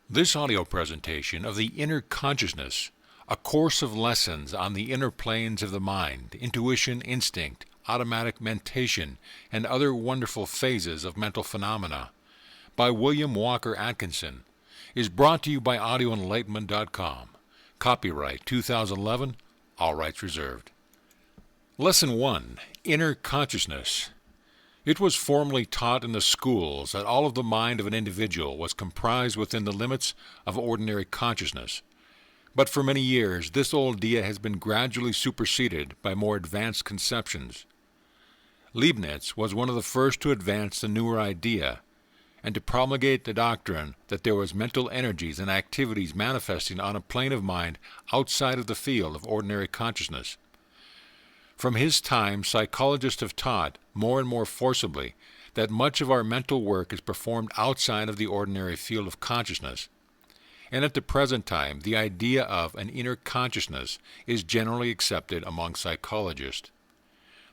This audio presentation of the Inner Consciousness, a course of lessons on the inner planes of the mind, intuition, instinct, automatic mentation, and other wonderful phases of mental phenomena, by William Walker Atkinson, is brought to you by audioenlightenment.com. Copyright 2011, all rights reserved. Lesson 1, Inner Consciousness. It was formerly taught in the schools that all of the mind of an individual was comprised within the limits of ordinary consciousness. But for many years, this old idea has been gradually superseded by more advanced conceptions. Leibniz was one of the first to advance the newer idea and to promulgate the doctrine that there was mental energies and activities manifesting on a plane of mind outside of the field of ordinary consciousness. From his time, psychologists have taught, more and more forcibly, that much of our mental work is performed outside of the ordinary field of consciousness. And at the present time, the idea of an inner consciousness is generally accepted among psychologists.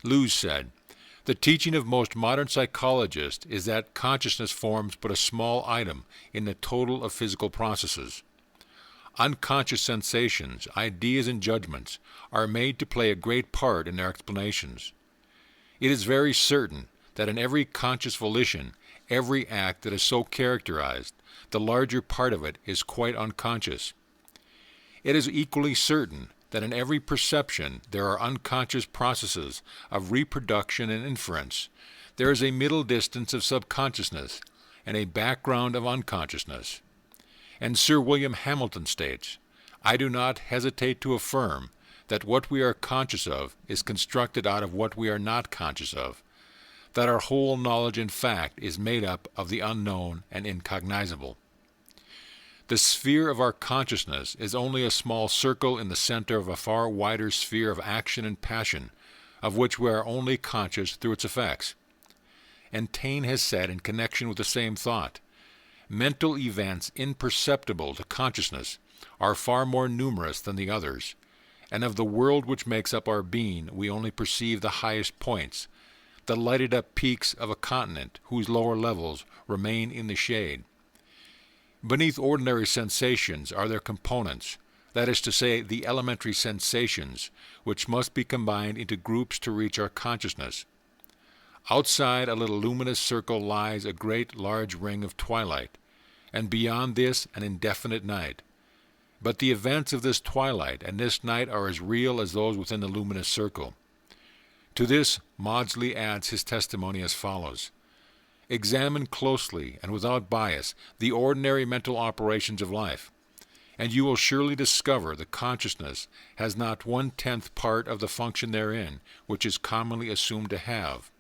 Lewis said, "The teaching of most modern psychologists is that consciousness forms but a small item in the total of physical processes. Unconscious sensations, ideas, and judgments are made to play a great part in their explanations. It is very certain that in every conscious volition, every act that is so characterized, the larger part of it is quite unconscious. It is equally certain that in every perception there are unconscious processes of reproduction and inference. There is a middle distance of subconsciousness and a background of unconsciousness." And Sir William Hamilton states, "I do not hesitate to affirm that what we are conscious of is constructed out of what we are not conscious of, that our whole knowledge in fact is made up of the unknown and incognizable. The sphere of our consciousness is only a small circle in the center of a far wider sphere of action and passion, of which we are only conscious through its effects." And Taine has said in connection with the same thought, "Mental events imperceptible to consciousness are far more numerous than the others, and of the world which makes up our being we only perceive the highest points, the lighted-up peaks of a continent whose lower levels remain in the shade. Beneath ordinary sensations are their components, that is to say, the elementary sensations, which must be combined into groups to reach our consciousness. Outside a little luminous circle lies a great large ring of twilight, and beyond this an indefinite night. But the events of this twilight and this night are as real as those within the luminous circle." To this Maudsley adds his testimony as follows, "Examine closely and without bias the ordinary mental operations of life, and you will surely discover the consciousness has not 1/10 part of the function therein which is commonly assumed to have.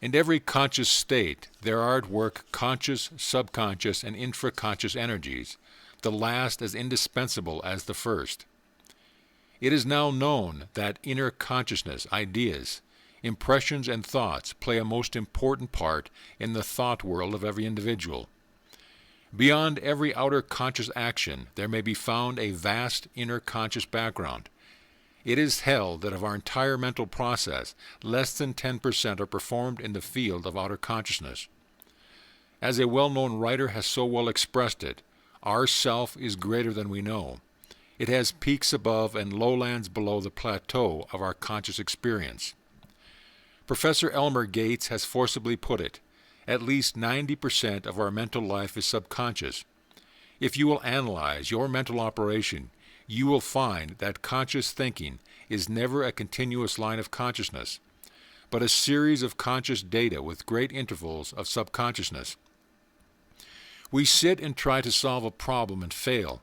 In every conscious state there are at work conscious, subconscious, and infraconscious energies, the last as indispensable as the first. It is now known that inner consciousness, ideas, impressions, and thoughts play a most important part in the thought world of every individual. Beyond every outer conscious action there may be found a vast inner conscious background. It is held that of our entire mental process, less than 10% are performed in the field of outer consciousness. As a well-known writer has so well expressed it, our self is greater than we know. It has peaks above and lowlands below the plateau of our conscious experience. Professor Elmer Gates has forcibly put it, at least 90% of our mental life is subconscious. If you will analyze your mental operation, you will find that conscious thinking is never a continuous line of consciousness, but a series of conscious data with great intervals of subconsciousness. We sit and try to solve a problem and fail.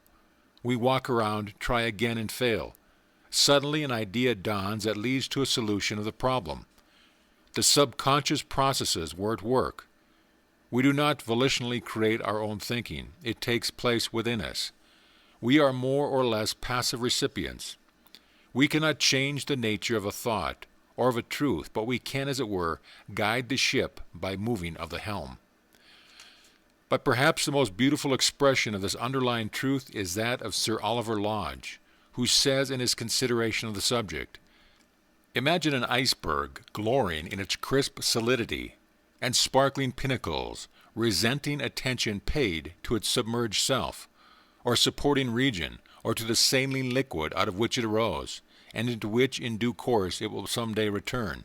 We walk around, try again and fail. Suddenly an idea dawns that leads to a solution of the problem. The subconscious processes were at work. We do not volitionally create our own thinking. It takes place within us. We are more or less passive recipients. We cannot change the nature of a thought or of a truth, but we can, as it were, guide the ship by moving of the helm." But perhaps the most beautiful expression of this underlying truth is that of Sir Oliver Lodge, who says in his consideration of the subject, "Imagine an iceberg glorying in its crisp solidity and sparkling pinnacles, resenting attention paid to its submerged self, or supporting region, or to the saline liquid out of which it arose, and into which in due course it will some day return.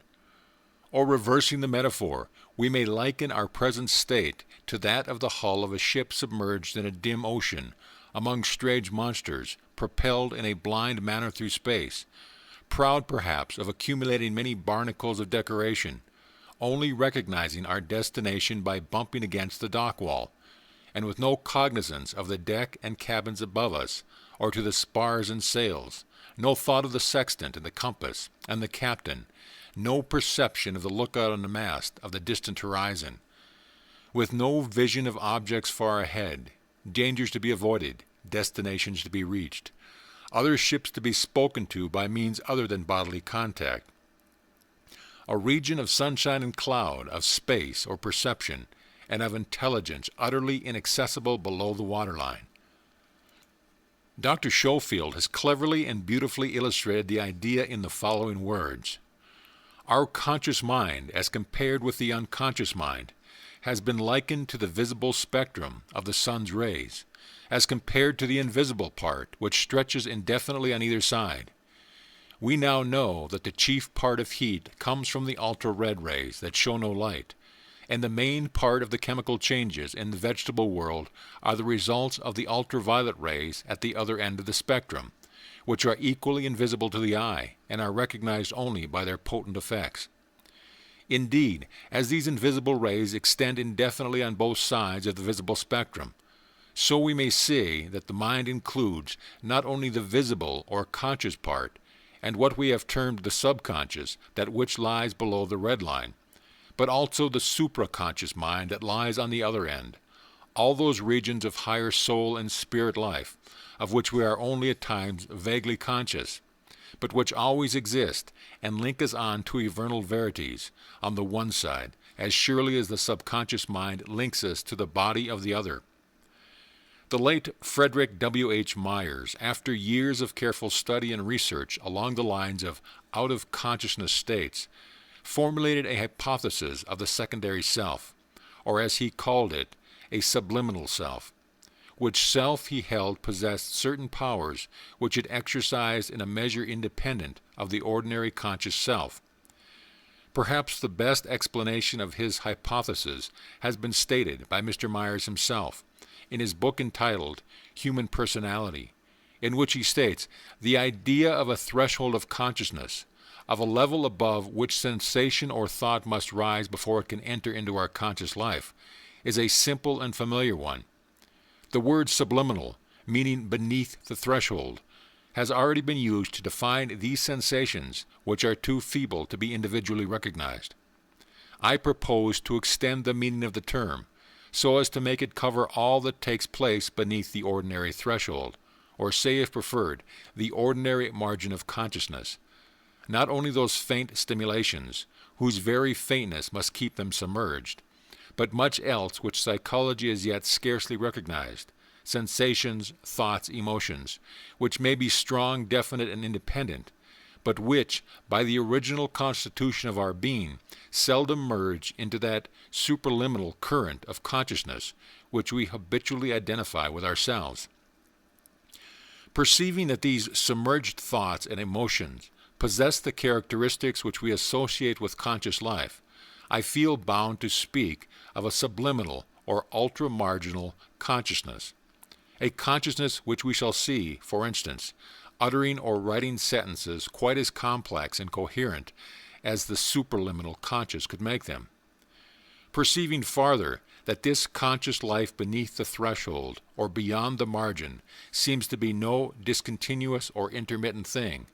Or reversing the metaphor, we may liken our present state to that of the hull of a ship submerged in a dim ocean, among strange monsters, propelled in a blind manner through space, proud perhaps of accumulating many barnacles of decoration, only recognizing our destination by bumping against the dock wall, and with no cognizance of the deck and cabins above us, or to the spars and sails, no thought of the sextant and the compass and the captain, no perception of the lookout on the mast of the distant horizon, with no vision of objects far ahead, dangers to be avoided, destinations to be reached, other ships to be spoken to by means other than bodily contact. A region of sunshine and cloud, of space or perception, and of intelligence utterly inaccessible below the waterline. Dr. Schofield has cleverly and beautifully illustrated the idea in the following words. Our conscious mind, as compared with the unconscious mind, has been likened to the visible spectrum of the sun's rays, as compared to the invisible part which stretches indefinitely on either side. We now know that the chief part of heat comes from the ultra-red rays that show no light, and the main part of the chemical changes in the vegetable world are the results of the ultraviolet rays at the other end of the spectrum, which are equally invisible to the eye and are recognized only by their potent effects. Indeed, as these invisible rays extend indefinitely on both sides of the visible spectrum, so we may say that the mind includes not only the visible or conscious part, and what we have termed the subconscious, that which lies below the red line, but also the supraconscious mind that lies on the other end, all those regions of higher soul and spirit life, of which we are only at times vaguely conscious, but which always exist and link us on to eternal verities on the one side, as surely as the subconscious mind links us to the body of the other. The late Frederick W. H. Myers, after years of careful study and research along the lines of out-of-consciousness states, formulated a hypothesis of the secondary self, or as he called it, a subliminal self, which self he held possessed certain powers which it exercised in a measure independent of the ordinary conscious self. Perhaps the best explanation of his hypothesis has been stated by Mr. Myers himself in his book entitled Human Personality, in which he states, the idea of a threshold of consciousness, of a level above which sensation or thought must rise before it can enter into our conscious life, is a simple and familiar one. The word subliminal, meaning beneath the threshold, has already been used to define these sensations which are too feeble to be individually recognized. I propose to extend the meaning of the term so as to make it cover all that takes place beneath the ordinary threshold, or say, if preferred, the ordinary margin of consciousness, not only those faint stimulations, whose very faintness must keep them submerged, but much else which psychology has yet scarcely recognized, sensations, thoughts, emotions, which may be strong, definite, and independent, but which, by the original constitution of our being, seldom merge into that superliminal current of consciousness which we habitually identify with ourselves. Perceiving that these submerged thoughts and emotions possess the characteristics which we associate with conscious life, I feel bound to speak of a subliminal or ultra-marginal consciousness, a consciousness which we shall see, for instance, uttering or writing sentences quite as complex and coherent as the superliminal conscious could make them. Perceiving farther that this conscious life beneath the threshold or beyond the margin seems to be no discontinuous or intermittent thing,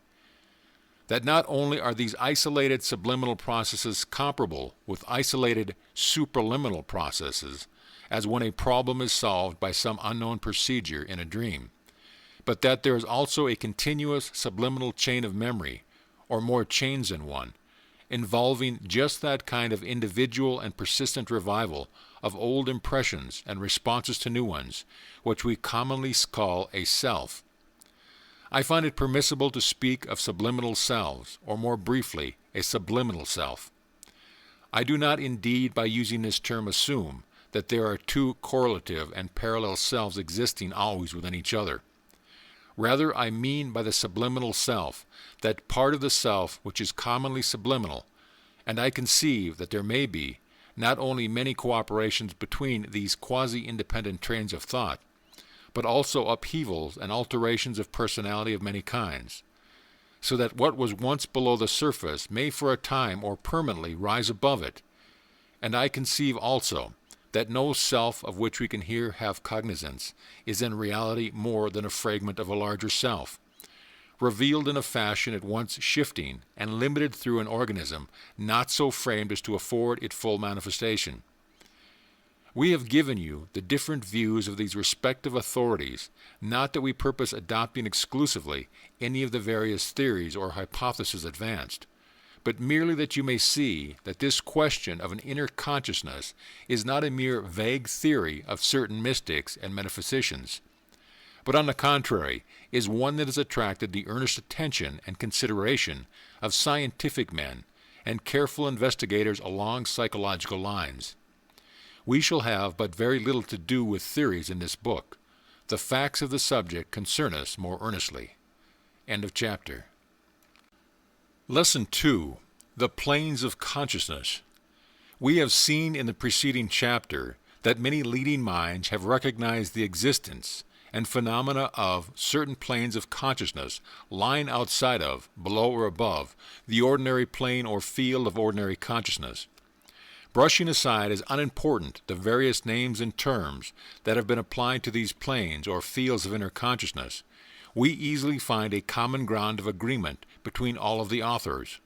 that not only are these isolated subliminal processes comparable with isolated supraliminal processes, as when a problem is solved by some unknown procedure in a dream, but that there is also a continuous subliminal chain of memory, or more chains than one, involving just that kind of individual and persistent revival of old impressions and responses to new ones, which we commonly call a self. I find it permissible to speak of subliminal selves, or more briefly, a subliminal self. I do not indeed by using this term assume that there are two correlative and parallel selves existing always within each other. Rather, I mean by the subliminal self that part of the self which is commonly subliminal, and I conceive that there may be not only many cooperations between these quasi-independent trains of thought, but also upheavals and alterations of personality of many kinds, so that what was once below the surface may for a time or permanently rise above it. And I conceive also that no self of which we can here have cognizance is in reality more than a fragment of a larger self, revealed in a fashion at once shifting and limited through an organism not so framed as to afford it full manifestation. We have given you the different views of these respective authorities, not that we purpose adopting exclusively any of the various theories or hypotheses advanced, but merely that you may see that this question of an inner consciousness is not a mere vague theory of certain mystics and metaphysicians, but on the contrary is one that has attracted the earnest attention and consideration of scientific men and careful investigators along psychological lines. We shall have but very little to do with theories in this book. The facts of the subject concern us more earnestly. End of chapter. Lesson 2. The Planes of Consciousness. We have seen in the preceding chapter that many leading minds have recognized the existence and phenomena of certain planes of consciousness lying outside of, below or above, the ordinary plane or field of ordinary consciousness. Brushing aside as unimportant the various names and terms that have been applied to these planes or fields of inner consciousness, we easily find a common ground of agreement between all of the authors.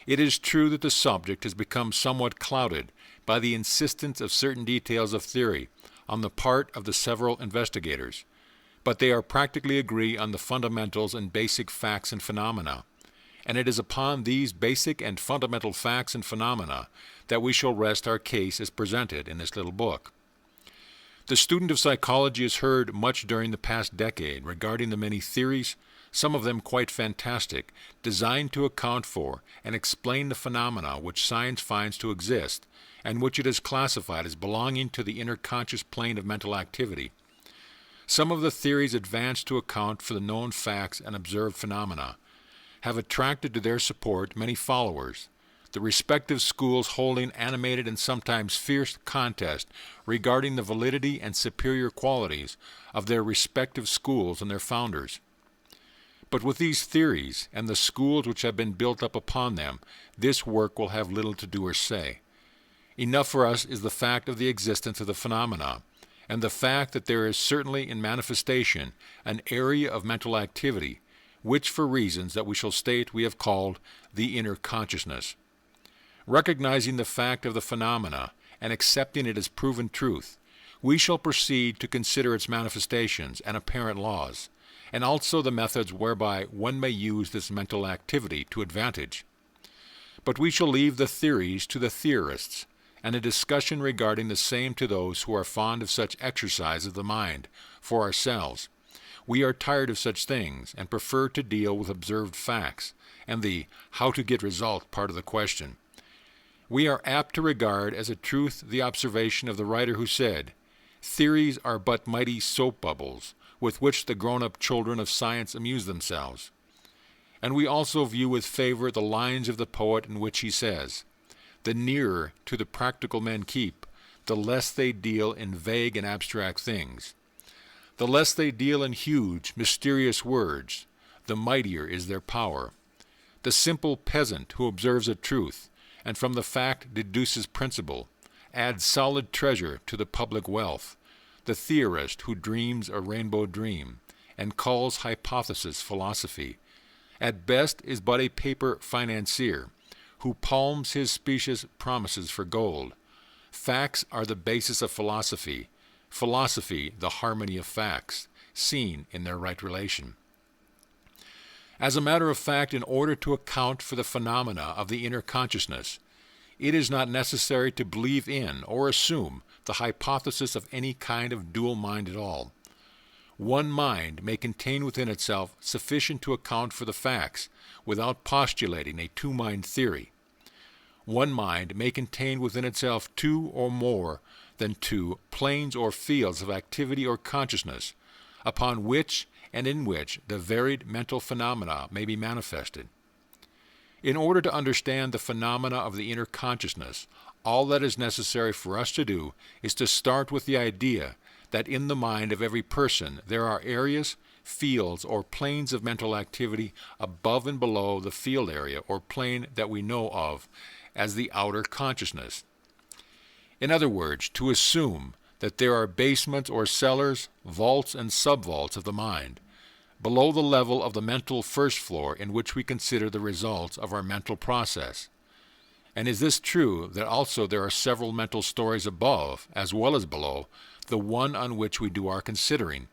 It is true that the subject has become somewhat clouded by the insistence of certain details of theory on the part of the several investigators, but they are practically agree on the fundamentals and basic facts and phenomena, and it is upon these basic and fundamental facts and phenomena that we shall rest our case as presented in this little book. The student of psychology has heard much during the past decade regarding the many theories, some of them quite fantastic, designed to account for and explain the phenomena which science finds to exist and which it has classified as belonging to the inner conscious plane of mental activity. Some of the theories advanced to account for the known facts and observed phenomena have attracted to their support many followers, the respective schools holding animated and sometimes fierce contest regarding the validity and superior qualities of their respective schools and their founders. But with these theories and the schools which have been built up upon them, this work will have little to do or say. Enough for us is the fact of the existence of the phenomena, and the fact that there is certainly in manifestation an area of mental activity, which for reasons that we shall state we have called the inner consciousness. Recognizing the fact of the phenomena and accepting it as proven truth, we shall proceed to consider its manifestations and apparent laws, and also the methods whereby one may use this mental activity to advantage. But we shall leave the theories to the theorists, and a discussion regarding the same to those who are fond of such exercise of the mind for ourselves. We are tired of such things and prefer to deal with observed facts and the how to get result part of the question. We are apt to regard as a truth the observation of the writer who said, "Theories are but mighty soap bubbles with which the grown-up children of science amuse themselves." And we also view with favor the lines of the poet in which he says, "The nearer to the practical men keep, the less they deal in vague and abstract things. The less they deal in huge, mysterious words, the mightier is their power. The simple peasant who observes a truth, and from the fact deduces principle, adds solid treasure to the public wealth. The theorist who dreams a rainbow dream, and calls hypothesis philosophy, at best is but a paper financier, who palms his specious promises for gold. Facts are the basis of philosophy, philosophy the harmony of facts, seen in their right relation." As a matter of fact, in order to account for the phenomena of the inner consciousness, it is not necessary to believe in or assume the hypothesis of any kind of dual mind at all. One mind may contain within itself sufficient to account for the facts without postulating a two-mind theory. One mind may contain within itself two or more than 2 planes or fields of activity or consciousness, upon which and in which the varied mental phenomena may be manifested. In order to understand the phenomena of the inner consciousness, all that is necessary for us to do is to start with the idea that in the mind of every person there are areas, fields, or planes of mental activity above and below the field area or plane that we know of as the outer consciousness. In other words, to assume that there are basements or cellars, vaults and subvaults of the mind, below the level of the mental first floor in which we consider the results of our mental process. And is this true that also there are several mental stories above, as well as below, the one on which we do our considering?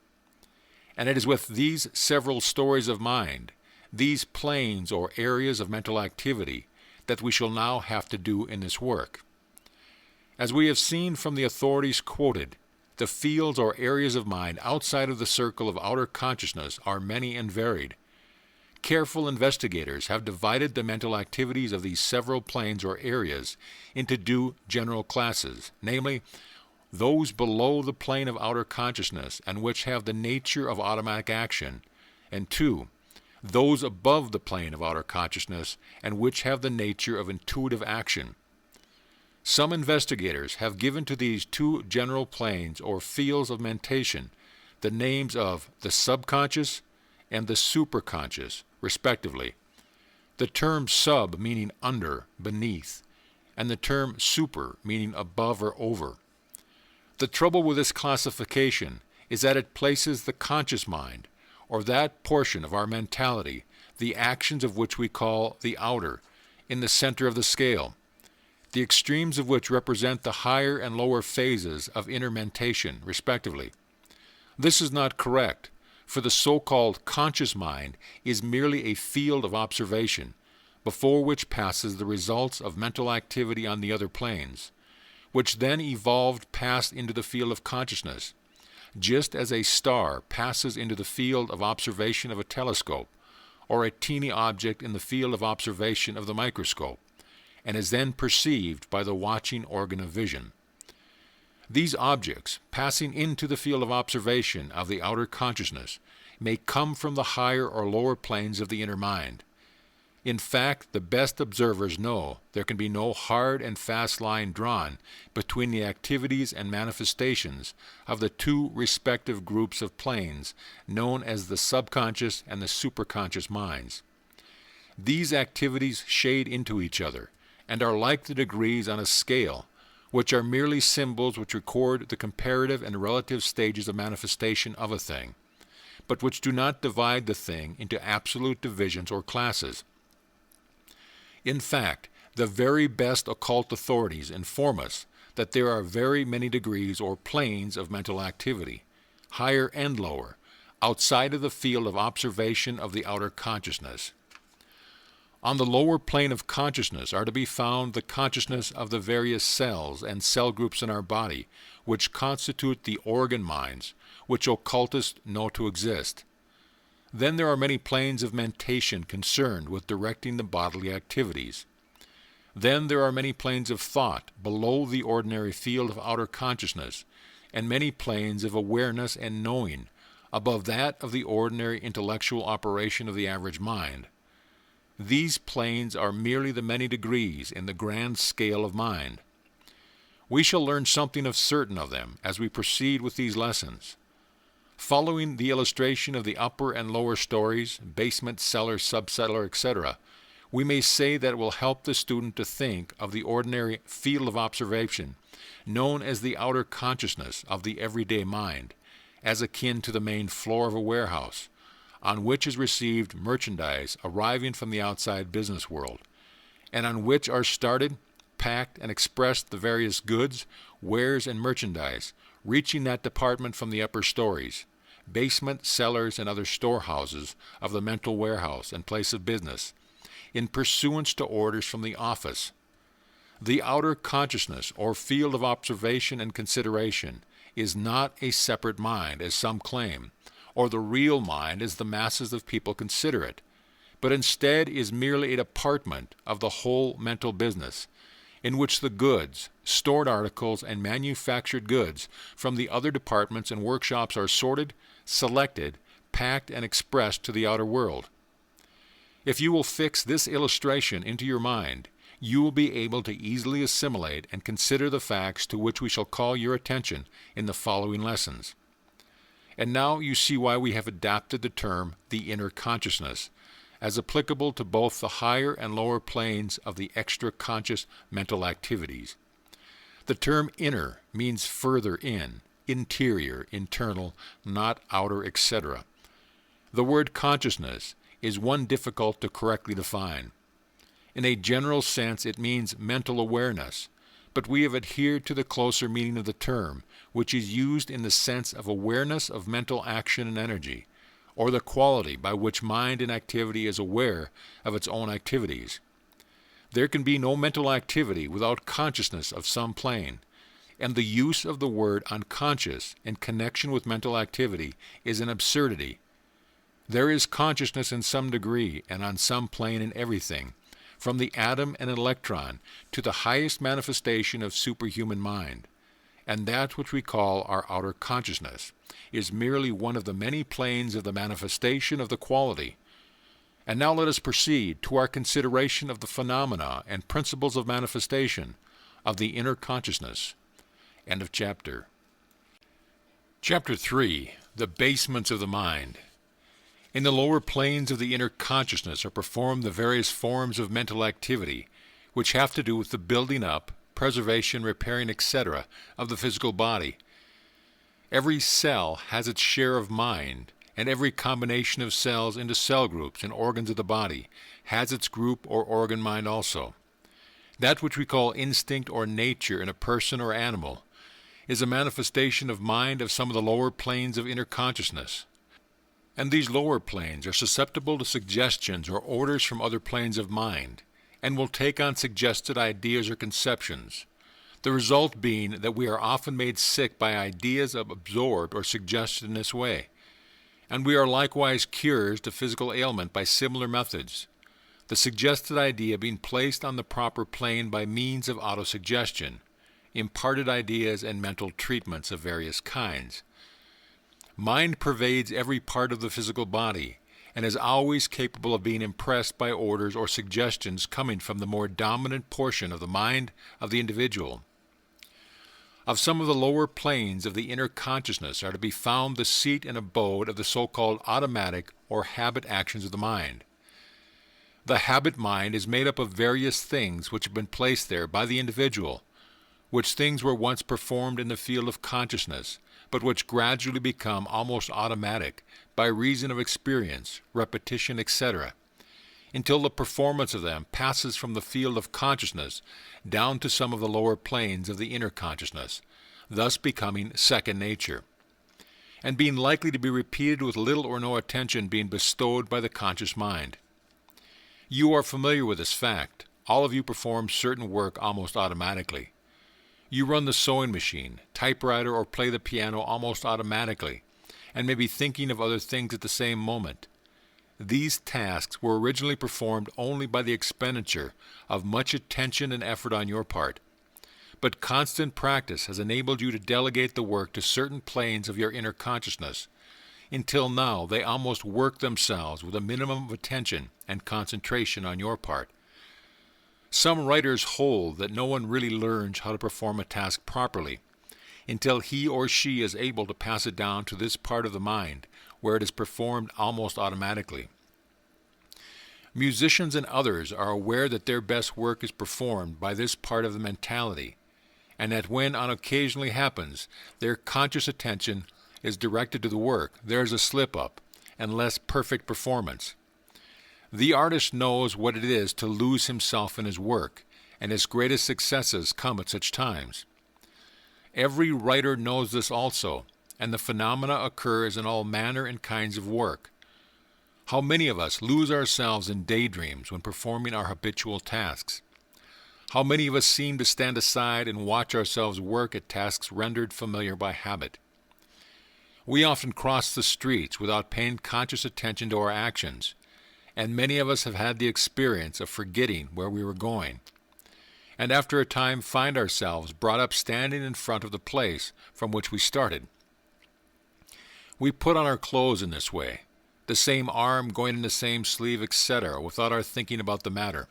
And it is with these several stories of mind, these planes or areas of mental activity, that we shall now have to do in this work. As we have seen from the authorities quoted, the fields or areas of mind outside of the circle of outer consciousness are many and varied. Careful investigators have divided the mental activities of these several planes or areas into 2 general classes, namely, those below the plane of outer consciousness and which have the nature of automatic action, and 2, those above the plane of outer consciousness and which have the nature of intuitive action. Some investigators have given to these 2 general planes or fields of mentation the names of the subconscious and the superconscious, respectively. The term sub meaning under, beneath, and the term super meaning above or over. The trouble with this classification is that it places the conscious mind, or that portion of our mentality, the actions of which we call the outer, in the center of the scale, the extremes of which represent the higher and lower phases of inner mentation, respectively. This is not correct, for the so-called conscious mind is merely a field of observation, before which passes the results of mental activity on the other planes, which then evolved past into the field of consciousness, just as a star passes into the field of observation of a telescope, or a teeny object in the field of observation of the microscope, and is then perceived by the watching organ of vision. These objects, passing into the field of observation of the outer consciousness, may come from the higher or lower planes of the inner mind. In fact, the best observers know there can be no hard and fast line drawn between the activities and manifestations of the 2 respective groups of planes known as the subconscious and the superconscious minds. These activities shade into each other and are like the degrees on a scale, which are merely symbols which record the comparative and relative stages of manifestation of a thing, but which do not divide the thing into absolute divisions or classes. In fact, the very best occult authorities inform us that there are very many degrees or planes of mental activity, higher and lower, outside of the field of observation of the outer consciousness. On the lower plane of consciousness are to be found the consciousness of the various cells and cell groups in our body, which constitute the organ minds, which occultists know to exist. Then there are many planes of mentation concerned with directing the bodily activities. Then there are many planes of thought below the ordinary field of outer consciousness, and many planes of awareness and knowing above that of the ordinary intellectual operation of the average mind. These planes are merely the many degrees in the grand scale of mind. We shall learn something of certain of them as we proceed with these lessons. Following the illustration of the upper and lower stories, basement, cellar, subcellar, etc., we may say that it will help the student to think of the ordinary field of observation, known as the outer consciousness of the everyday mind, as akin to the main floor of a warehouse, on which is received merchandise arriving from the outside business world, and on which are started, packed, and expressed the various goods, wares, and merchandise reaching that department from the upper stories, basement, cellars, and other storehouses of the mental warehouse and place of business, in pursuance to orders from the office. The outer consciousness, or field of observation and consideration, is not a separate mind, as some claim, or the real mind as the masses of people consider it, but instead is merely a department of the whole mental business, in which the goods, stored articles, and manufactured goods from the other departments and workshops are sorted, selected, packed, and expressed to the outer world. If you will fix this illustration into your mind, you will be able to easily assimilate and consider the facts to which we shall call your attention in the following lessons. And now you see why we have adapted the term the inner consciousness, as applicable to both the higher and lower planes of the extra-conscious mental activities. The term inner means further in, interior, internal, not outer, etc. The word consciousness is one difficult to correctly define. In a general sense, it means mental awareness, but we have adhered to the closer meaning of the term, which is used in the sense of awareness of mental action and energy, or the quality by which mind and activity is aware of its own activities. There can be no mental activity without consciousness of some plane, and the use of the word unconscious in connection with mental activity is an absurdity. There is consciousness in some degree and on some plane in everything, from the atom and electron to the highest manifestation of superhuman mind, and that which we call our outer consciousness is merely one of the many planes of the manifestation of the quality. And now let us proceed to our consideration of the phenomena and principles of manifestation of the inner consciousness. End of chapter. Chapter 3. The Basements of the Mind. In the lower planes of the inner consciousness are performed the various forms of mental activity which have to do with the building up, preservation, repairing, etc. of the physical body. Every cell has its share of mind, and every combination of cells into cell groups and organs of the body has its group or organ mind also. That which we call instinct or nature in a person or animal is a manifestation of mind of some of the lower planes of inner consciousness. And these lower planes are susceptible to suggestions or orders from other planes of mind, and will take on suggested ideas or conceptions, the result being that we are often made sick by ideas absorbed or suggested in this way, and we are likewise cures to physical ailment by similar methods, the suggested idea being placed on the proper plane by means of autosuggestion, imparted ideas, and mental treatments of various kinds. Mind pervades every part of the physical body, and is always capable of being impressed by orders or suggestions coming from the more dominant portion of the mind of the individual. Of some of the lower planes of the inner consciousness are to be found the seat and abode of the so-called automatic or habit actions of the mind. The habit mind is made up of various things which have been placed there by the individual, which things were once performed in the field of consciousness, but which gradually become almost automatic by reason of experience, repetition, etc., until the performance of them passes from the field of consciousness down to some of the lower planes of the inner consciousness, thus becoming second nature, and being likely to be repeated with little or no attention being bestowed by the conscious mind. You are familiar with this fact. All of you perform certain work almost automatically. You run the sewing machine, typewriter, or play the piano almost automatically, and may be thinking of other things at the same moment. These tasks were originally performed only by the expenditure of much attention and effort on your part, but constant practice has enabled you to delegate the work to certain planes of your inner consciousness, until now they almost work themselves with a minimum of attention and concentration on your part. Some writers hold that no one really learns how to perform a task properly until he or she is able to pass it down to this part of the mind where it is performed almost automatically. Musicians and others are aware that their best work is performed by this part of the mentality, and that when on occasionally happens, their conscious attention is directed to the work, there is a slip-up and less perfect performance. The artist knows what it is to lose himself in his work, and his greatest successes come at such times. Every writer knows this also, and the phenomena occurs in all manner and kinds of work. How many of us lose ourselves in daydreams when performing our habitual tasks? How many of us seem to stand aside and watch ourselves work at tasks rendered familiar by habit? We often cross the streets without paying conscious attention to our actions, and many of us have had the experience of forgetting where we were going. and after a time find ourselves brought up standing in front of the place from which we started. We put on our clothes in this way, the same arm going in the same sleeve, etc., without our thinking about the matter.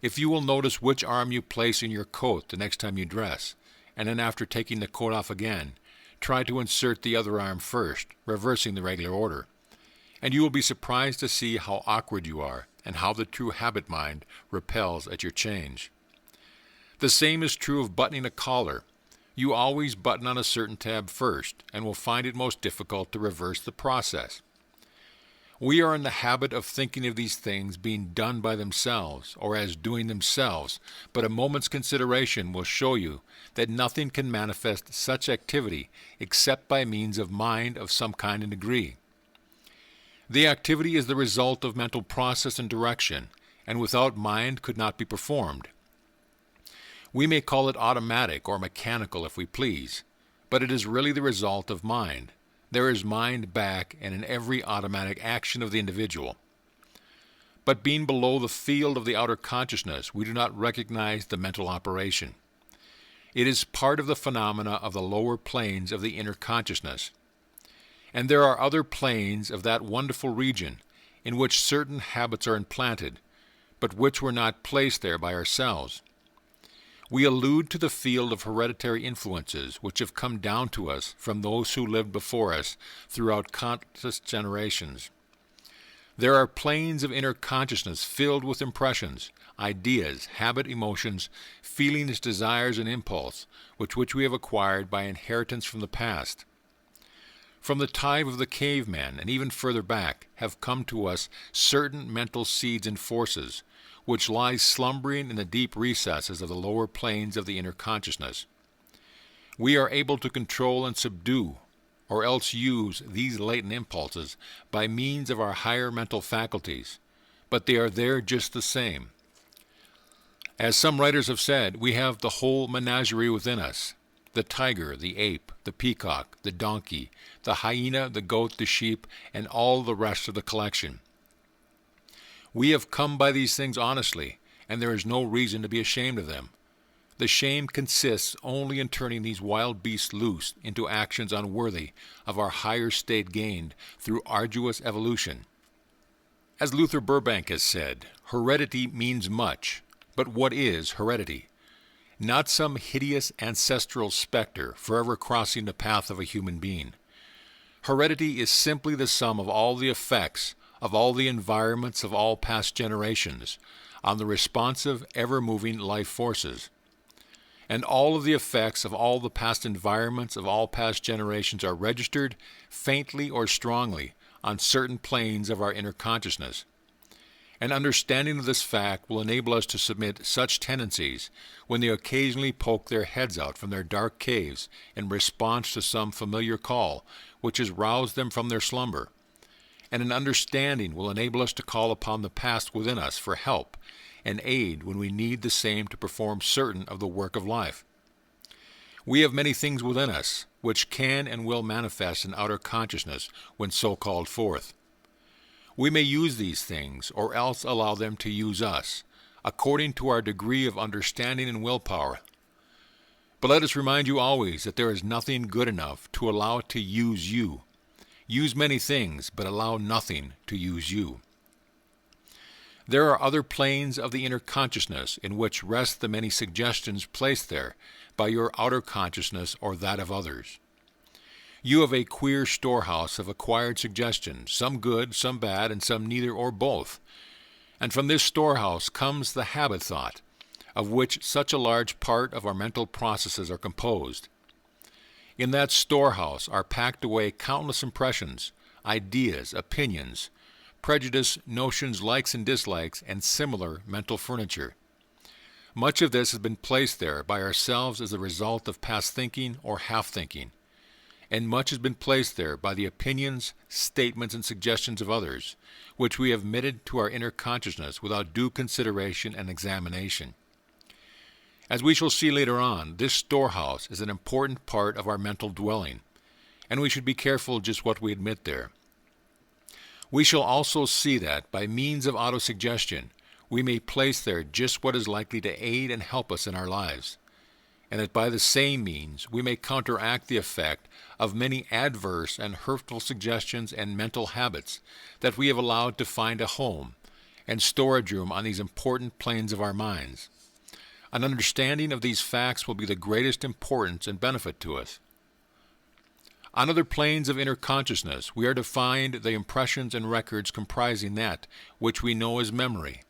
If you will notice which arm you place in your coat the next time you dress, and then after taking the coat off again, try to insert the other arm first, reversing the regular order, and you will be surprised to see how awkward you are and how the true habit mind repels at your change. The same is true of buttoning a collar. You always button on a certain tab first, and will find it most difficult to reverse the process. We are in the habit of thinking of these things being done by themselves, or as doing themselves, but a moment's consideration will show you that nothing can manifest such activity except by means of mind of some kind and degree. The activity is the result of mental process and direction, and without mind could not be performed. We may call it automatic or mechanical if we please, but it is really the result of mind. There is mind back and in every automatic action of the individual. But being below the field of the outer consciousness, we do not recognize the mental operation. It is part of the phenomena of the lower planes of the inner consciousness. And there are other planes of that wonderful region in which certain habits are implanted, but which were not placed there by ourselves. We allude to the field of hereditary influences which have come down to us from those who lived before us throughout countless generations. There are planes of inner consciousness filled with impressions, ideas, habit, emotions, feelings, desires, and impulse, which we have acquired by inheritance from the past. From the time of the caveman and even further back have come to us certain mental seeds and forces, which lies slumbering in the deep recesses of the lower planes of the inner consciousness. We are able to control and subdue, or else use these latent impulses by means of our higher mental faculties, but they are there just the same. As some writers have said, we have the whole menagerie within us: the tiger, the ape, the peacock, the donkey, the hyena, the goat, the sheep, and all the rest of the collection. We have come by these things honestly, and there is no reason to be ashamed of them. The shame consists only in turning these wild beasts loose into actions unworthy of our higher state gained through arduous evolution. As Luther Burbank has said, heredity means much, but what is heredity? Not some hideous ancestral specter forever crossing the path of a human being. Heredity is simply the sum of all the effects of all the environments of all past generations on the responsive, ever-moving life forces. And all of the effects of all the past environments of all past generations are registered, faintly or strongly, on certain planes of our inner consciousness. An understanding of this fact will enable us to submit such tendencies when they occasionally poke their heads out from their dark caves in response to some familiar call which has roused them from their slumber. And an understanding will enable us to call upon the past within us for help and aid when we need the same to perform certain of the work of life. We have many things within us which can and will manifest in outer consciousness when so called forth. We may use these things, or else allow them to use us, according to our degree of understanding and willpower. But let us remind you always that there is nothing good enough to allow it to use you. Use many things, but allow nothing to use you. There are other planes of the inner consciousness in which rest the many suggestions placed there by your outer consciousness or that of others. You have a queer storehouse of acquired suggestions, some good, some bad, and some neither or both. And from this storehouse comes the habit thought, of which such a large part of our mental processes are composed. In that storehouse are packed away countless impressions, ideas, opinions, prejudice, notions, likes and dislikes, and similar mental furniture. Much of this has been placed there by ourselves as a result of past thinking or half-thinking, and much has been placed there by the opinions, statements, and suggestions of others, which we have admitted to our inner consciousness without due consideration and examination. As we shall see later on, this storehouse is an important part of our mental dwelling, and we should be careful just what we admit there. We shall also see that, by means of autosuggestion, we may place there just what is likely to aid and help us in our lives, and that by the same means we may counteract the effect of many adverse and hurtful suggestions and mental habits that we have allowed to find a home and storage room on these important planes of our minds. An understanding of these facts will be the greatest importance and benefit to us. On other planes of inner consciousness, we are to find the impressions and records comprising that which we know as memory.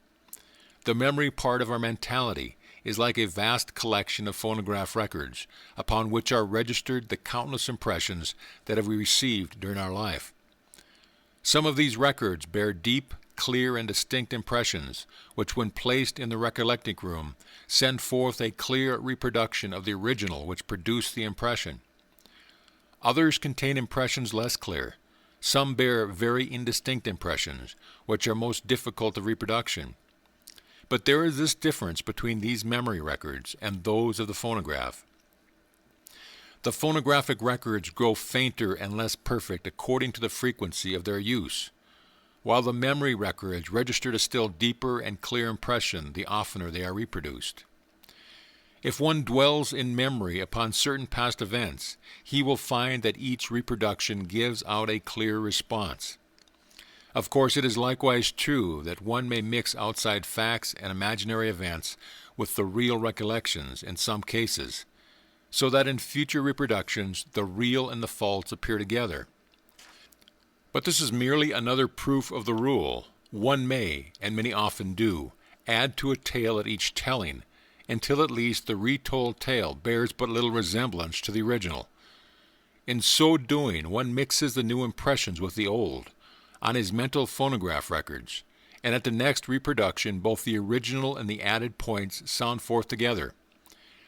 The memory part of our mentality is like a vast collection of phonograph records upon which are registered the countless impressions that we received during our life. Some of these records bear deep, clear, and distinct impressions, which when placed in the recollecting room, send forth a clear reproduction of the original which produced the impression. Others contain impressions less clear. Some bear very indistinct impressions, which are most difficult of reproduction. But there is this difference between these memory records and those of the phonograph. The phonographic records grow fainter and less perfect according to the frequency of their use, while the memory records register a still deeper and clear impression the oftener they are reproduced. If one dwells in memory upon certain past events, he will find that each reproduction gives out a clear response. Of course, it is likewise true that one may mix outside facts and imaginary events with the real recollections in some cases, so that in future reproductions the real and the false appear together. But this is merely another proof of the rule. One may, and many often do, add to a tale at each telling, until at least the retold tale bears but little resemblance to the original. In so doing, one mixes the new impressions with the old, on his mental phonograph records, and at the next reproduction both the original and the added points sound forth together.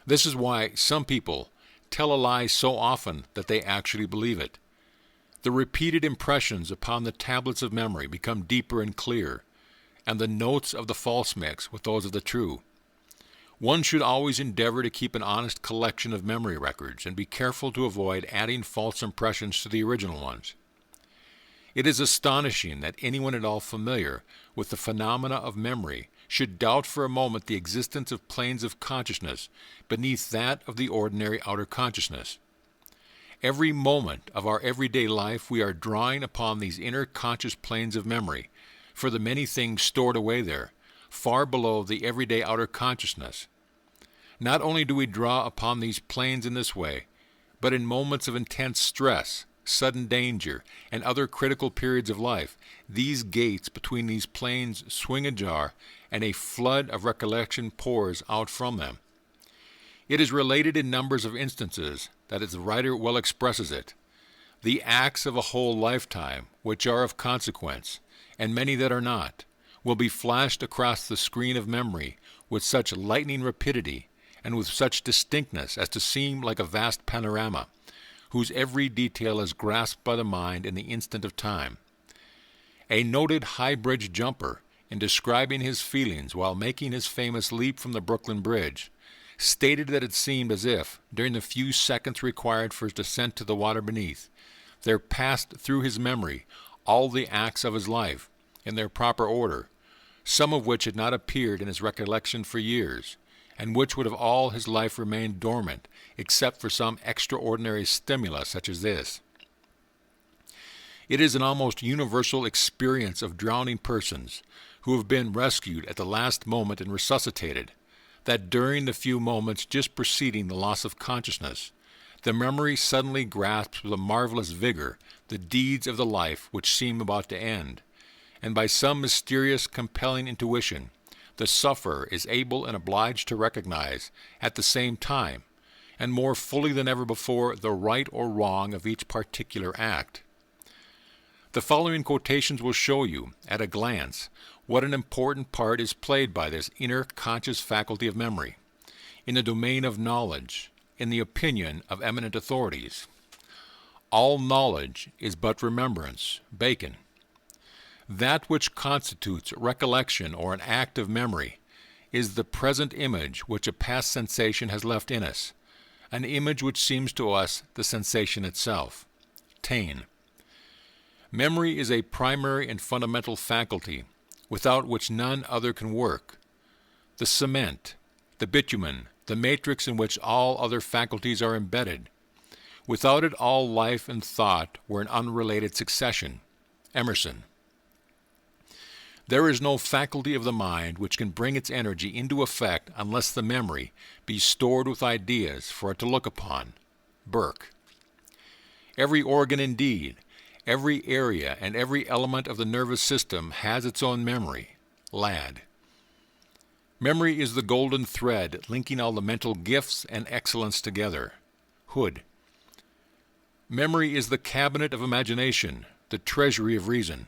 This is why some people tell a lie so often that they actually believe it. The repeated impressions upon the tablets of memory become deeper and clearer, and the notes of the false mix with those of the true. One should always endeavor to keep an honest collection of memory records and be careful to avoid adding false impressions to the original ones. It is astonishing that anyone at all familiar with the phenomena of memory should doubt for a moment the existence of planes of consciousness beneath that of the ordinary outer consciousness. Every moment of our everyday life we are drawing upon these inner conscious planes of memory for the many things stored away there, far below the everyday outer consciousness. Not only do we draw upon these planes in this way, but in moments of intense stress, sudden danger, and other critical periods of life, these gates between these planes swing ajar, and a flood of recollection pours out from them. It is related in numbers of instances that, as the writer well expresses it, the acts of a whole lifetime, which are of consequence, and many that are not, will be flashed across the screen of memory with such lightning rapidity and with such distinctness as to seem like a vast panorama, whose every detail is grasped by the mind in the instant of time. A noted high-bridge jumper, in describing his feelings while making his famous leap from the Brooklyn Bridge, stated that it seemed as if, during the few seconds required for his descent to the water beneath, there passed through his memory all the acts of his life, in their proper order, some of which had not appeared in his recollection for years, and which would have all his life remained dormant, except for some extraordinary stimulus such as this. It is an almost universal experience of drowning persons who have been rescued at the last moment and resuscitated, that during the few moments just preceding the loss of consciousness, the memory suddenly grasps with a marvelous vigor the deeds of the life which seem about to end, and by some mysterious compelling intuition, the sufferer is able and obliged to recognize, at the same time, and more fully than ever before, the right or wrong of each particular act. The following quotations will show you, at a glance, what an important part is played by this inner conscious faculty of memory, in the domain of knowledge, in the opinion of eminent authorities. All knowledge is but remembrance, Bacon. That which constitutes recollection or an act of memory is the present image which a past sensation has left in us, an image which seems to us the sensation itself. Taine. Memory is a primary and fundamental faculty without which none other can work, the cement, the bitumen, the matrix in which all other faculties are embedded. Without it, all life and thought were an unrelated succession. Emerson. There is no faculty of the mind which can bring its energy into effect unless the memory be stored with ideas for it to look upon. Burke. Every organ indeed, every area and every element of the nervous system has its own memory. Ladd. Memory is the golden thread linking all the mental gifts and excellence together. Hood. Memory is the cabinet of imagination, the treasury of reason,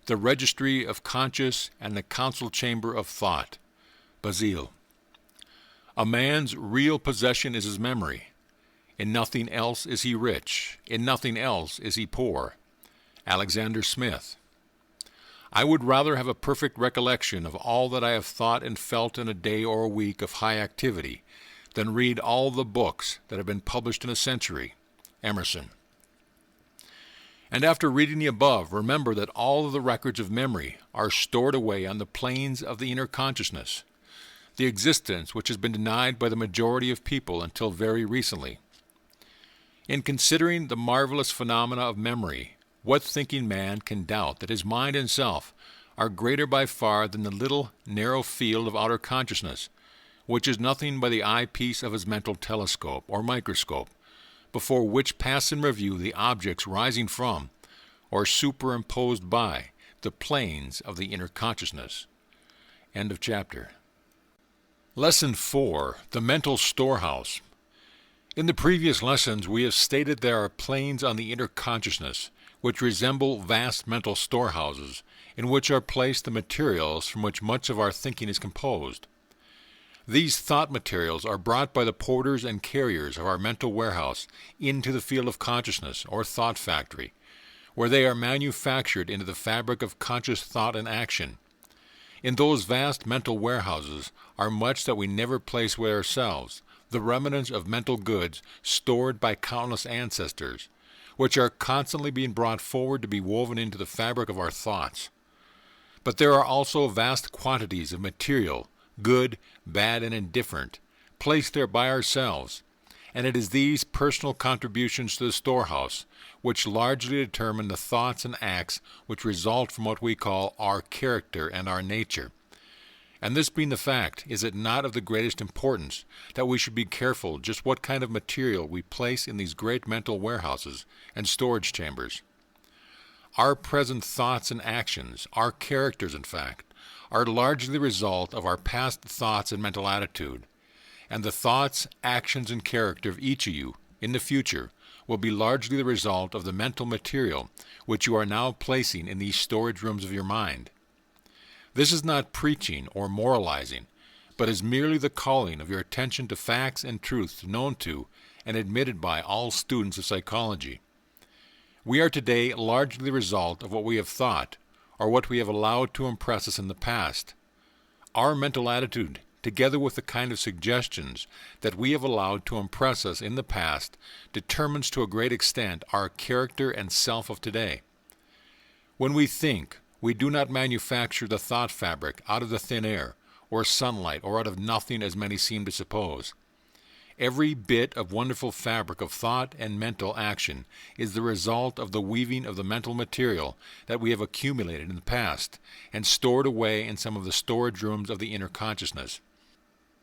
the registry of conscience, and the council chamber of thought. Basile. A man's real possession is his memory. In nothing else is he rich. In nothing else is he poor. Alexander Smith. I would rather have a perfect recollection of all that I have thought and felt in a day or a week of high activity than read all the books that have been published in a century. Emerson. And after reading the above, remember that all of the records of memory are stored away on the planes of the inner consciousness, the existence which has been denied by the majority of people until very recently. In considering the marvelous phenomena of memory, what thinking man can doubt that his mind and self are greater by far than the little, narrow field of outer consciousness, which is nothing but the eyepiece of his mental telescope or microscope, before which pass in review the objects rising from, or superimposed by, the planes of the inner consciousness. End of chapter. Lesson 4. The Mental Storehouse. In the previous lessons we have stated there are planes on the inner consciousness, which resemble vast mental storehouses, in which are placed the materials from which much of our thinking is composed. These thought materials are brought by the porters and carriers of our mental warehouse into the field of consciousness, or thought factory, where they are manufactured into the fabric of conscious thought and action. In those vast mental warehouses are much that we never place with ourselves, the remnants of mental goods stored by countless ancestors, which are constantly being brought forward to be woven into the fabric of our thoughts. But there are also vast quantities of material, good, bad, and indifferent, placed there by ourselves, and it is these personal contributions to the storehouse which largely determine the thoughts and acts which result from what we call our character and our nature. And this being the fact, is it not of the greatest importance that we should be careful just what kind of material we place in these great mental warehouses and storage chambers? Our present thoughts and actions, our characters in fact, are largely the result of our past thoughts and mental attitude, and the thoughts, actions, and character of each of you in the future will be largely the result of the mental material which you are now placing in these storage rooms of your mind. This is not preaching or moralizing, but is merely the calling of your attention to facts and truths known to and admitted by all students of psychology. We are today largely the result of what we have thought, or what we have allowed to impress us in the past. Our mental attitude, together with the kind of suggestions that we have allowed to impress us in the past, determines to a great extent our character and self of today. When we think, we do not manufacture the thought fabric out of the thin air, or sunlight, or out of nothing as many seem to suppose. Every bit of wonderful fabric of thought and mental action is the result of the weaving of the mental material that we have accumulated in the past and stored away in some of the storage rooms of the inner consciousness.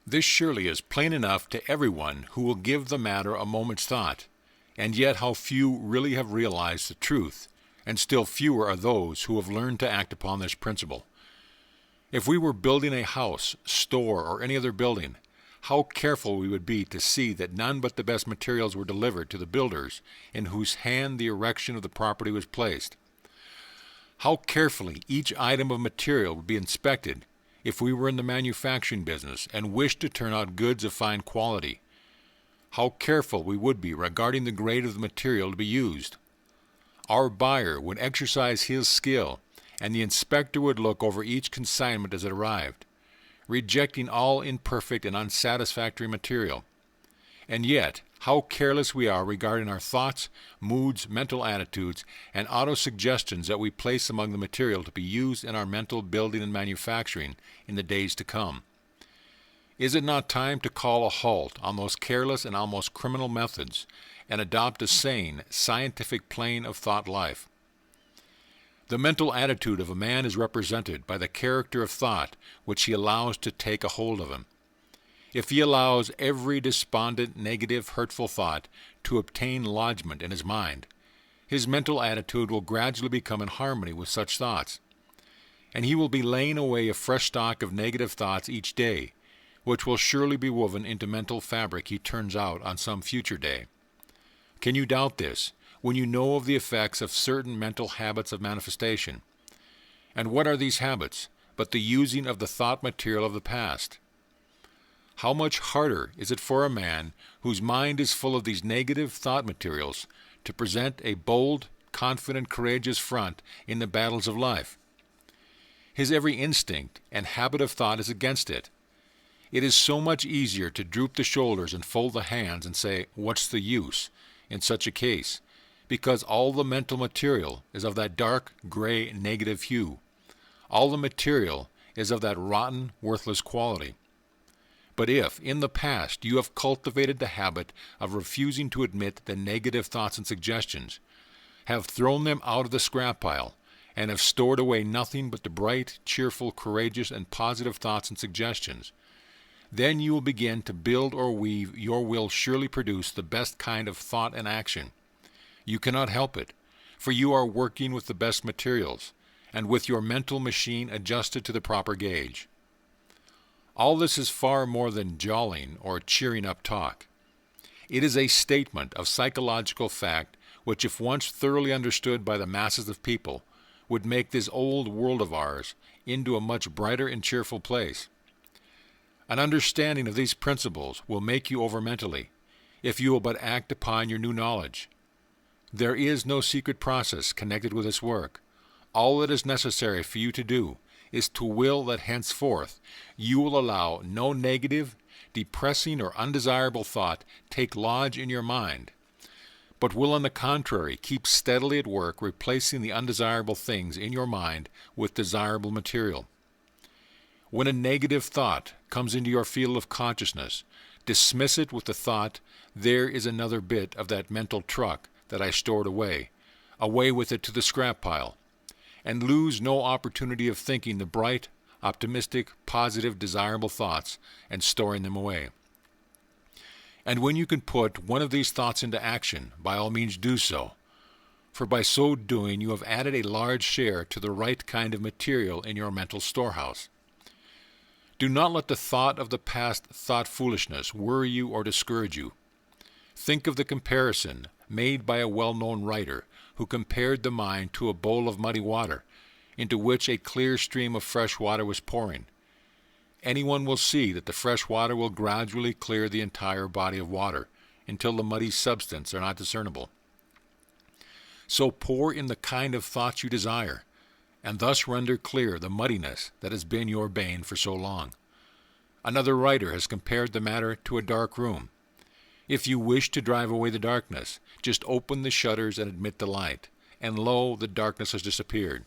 This surely is plain enough to everyone who will give the matter a moment's thought, and yet how few really have realized the truth, and still fewer are those who have learned to act upon this principle. If we were building a house, store, or any other building, how careful we would be to see that none but the best materials were delivered to the builders in whose hand the erection of the property was placed. How carefully each item of material would be inspected if we were in the manufacturing business and wished to turn out goods of fine quality. How careful we would be regarding the grade of the material to be used. Our buyer would exercise his skill, and the inspector would look over each consignment as it arrived, rejecting all imperfect and unsatisfactory material. And yet, how careless we are regarding our thoughts, moods, mental attitudes, and auto-suggestions that we place among the material to be used in our mental building and manufacturing in the days to come. Is it not time to call a halt on those careless and almost criminal methods and adopt a sane, scientific plane of thought life? The mental attitude of a man is represented by the character of thought which he allows to take a hold of him. If he allows every despondent, negative, hurtful thought to obtain lodgment in his mind, his mental attitude will gradually become in harmony with such thoughts, and he will be laying away a fresh stock of negative thoughts each day, which will surely be woven into mental fabric he turns out on some future day. Can you doubt this when you know of the effects of certain mental habits of manifestation? And what are these habits but the using of the thought material of the past? How much harder is it for a man whose mind is full of these negative thought materials to present a bold, confident, courageous front in the battles of life? His every instinct and habit of thought is against it. It is so much easier to droop the shoulders and fold the hands and say, "What's the use?" in such a case, because all the mental material is of that dark, gray, negative hue. All the material is of that rotten, worthless quality. But if, in the past, you have cultivated the habit of refusing to admit the negative thoughts and suggestions, have thrown them out of the scrap pile, and have stored away nothing but the bright, cheerful, courageous, and positive thoughts and suggestions, then you will begin to build or weave your will surely produce the best kind of thought and action. You cannot help it, for you are working with the best materials, and with your mental machine adjusted to the proper gauge. All this is far more than jollying or cheering up talk. It is a statement of psychological fact which, if once thoroughly understood by the masses of people, would make this old world of ours into a much brighter and cheerful place. An understanding of these principles will make you over mentally, if you will but act upon your new knowledge. There is no secret process connected with this work. All that is necessary for you to do is to will that henceforth you will allow no negative, depressing, or undesirable thought take lodge in your mind, but will on the contrary keep steadily at work replacing the undesirable things in your mind with desirable material. When a negative thought comes into your field of consciousness, dismiss it with the thought, "There is another bit of that mental truck that I stored away with it to the scrap pile," and lose no opportunity of thinking the bright, optimistic, positive, desirable thoughts and storing them away. And when you can put one of these thoughts into action, by all means do so, for by so doing you have added a large share to the right kind of material in your mental storehouse. Do not let the thought of the past thought foolishness worry you or discourage you. Think of the comparison made by a well-known writer who compared the mind to a bowl of muddy water, into which a clear stream of fresh water was pouring. Anyone will see that the fresh water will gradually clear the entire body of water, until the muddy substance are not discernible. So pour in the kind of thoughts you desire, and thus render clear the muddiness that has been your bane for so long. Another writer has compared the matter to a dark room. If you wish to drive away the darkness, just open the shutters and admit the light, and lo, the darkness has disappeared.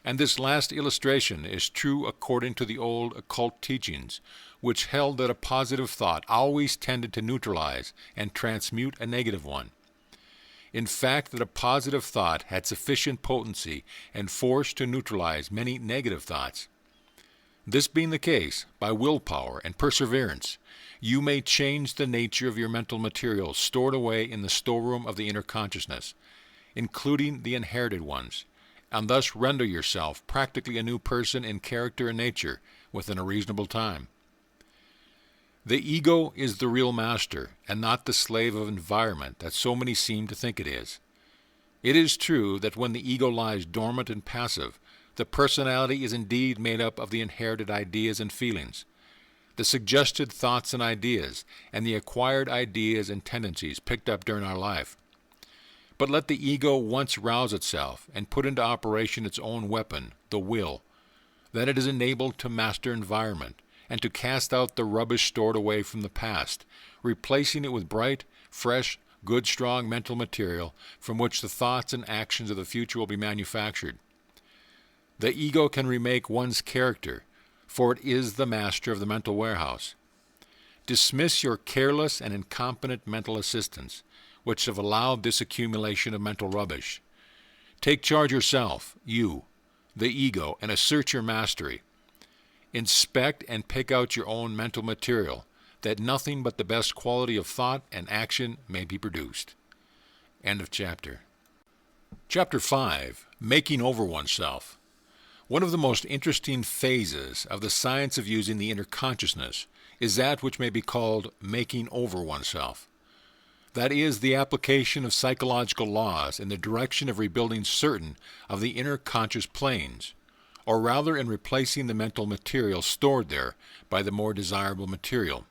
And this last illustration is true according to the old occult teachings, which held that a positive thought always tended to neutralize and transmute a negative one. In fact, that a positive thought had sufficient potency and force to neutralize many negative thoughts. This being the case, by willpower and perseverance, you may change the nature of your mental material stored away in the storeroom of the inner consciousness, including the inherited ones, and thus render yourself practically a new person in character and nature within a reasonable time. The ego is the real master, and not the slave of environment that so many seem to think it is. It is true that when the ego lies dormant and passive, the personality is indeed made up of the inherited ideas and feelings, the suggested thoughts and ideas, and the acquired ideas and tendencies picked up during our life. But let the ego once rouse itself and put into operation its own weapon, the will, then it is enabled to master environment, and to cast out the rubbish stored away from the past, replacing it with bright, fresh, good, strong mental material from which the thoughts and actions of the future will be manufactured. The ego can remake one's character, for it is the master of the mental warehouse. Dismiss your careless and incompetent mental assistants, which have allowed this accumulation of mental rubbish. Take charge yourself, you, the ego, and assert your mastery. Inspect and pick out your own mental material, that nothing but the best quality of thought and action may be produced. End of chapter. Chapter 5. Making over oneself. One of the most interesting phases of the science of using the inner consciousness is that which may be called making over oneself. That is, the application of psychological laws in the direction of rebuilding certain of the inner conscious planes, or rather in replacing the mental material stored there by the more desirable material.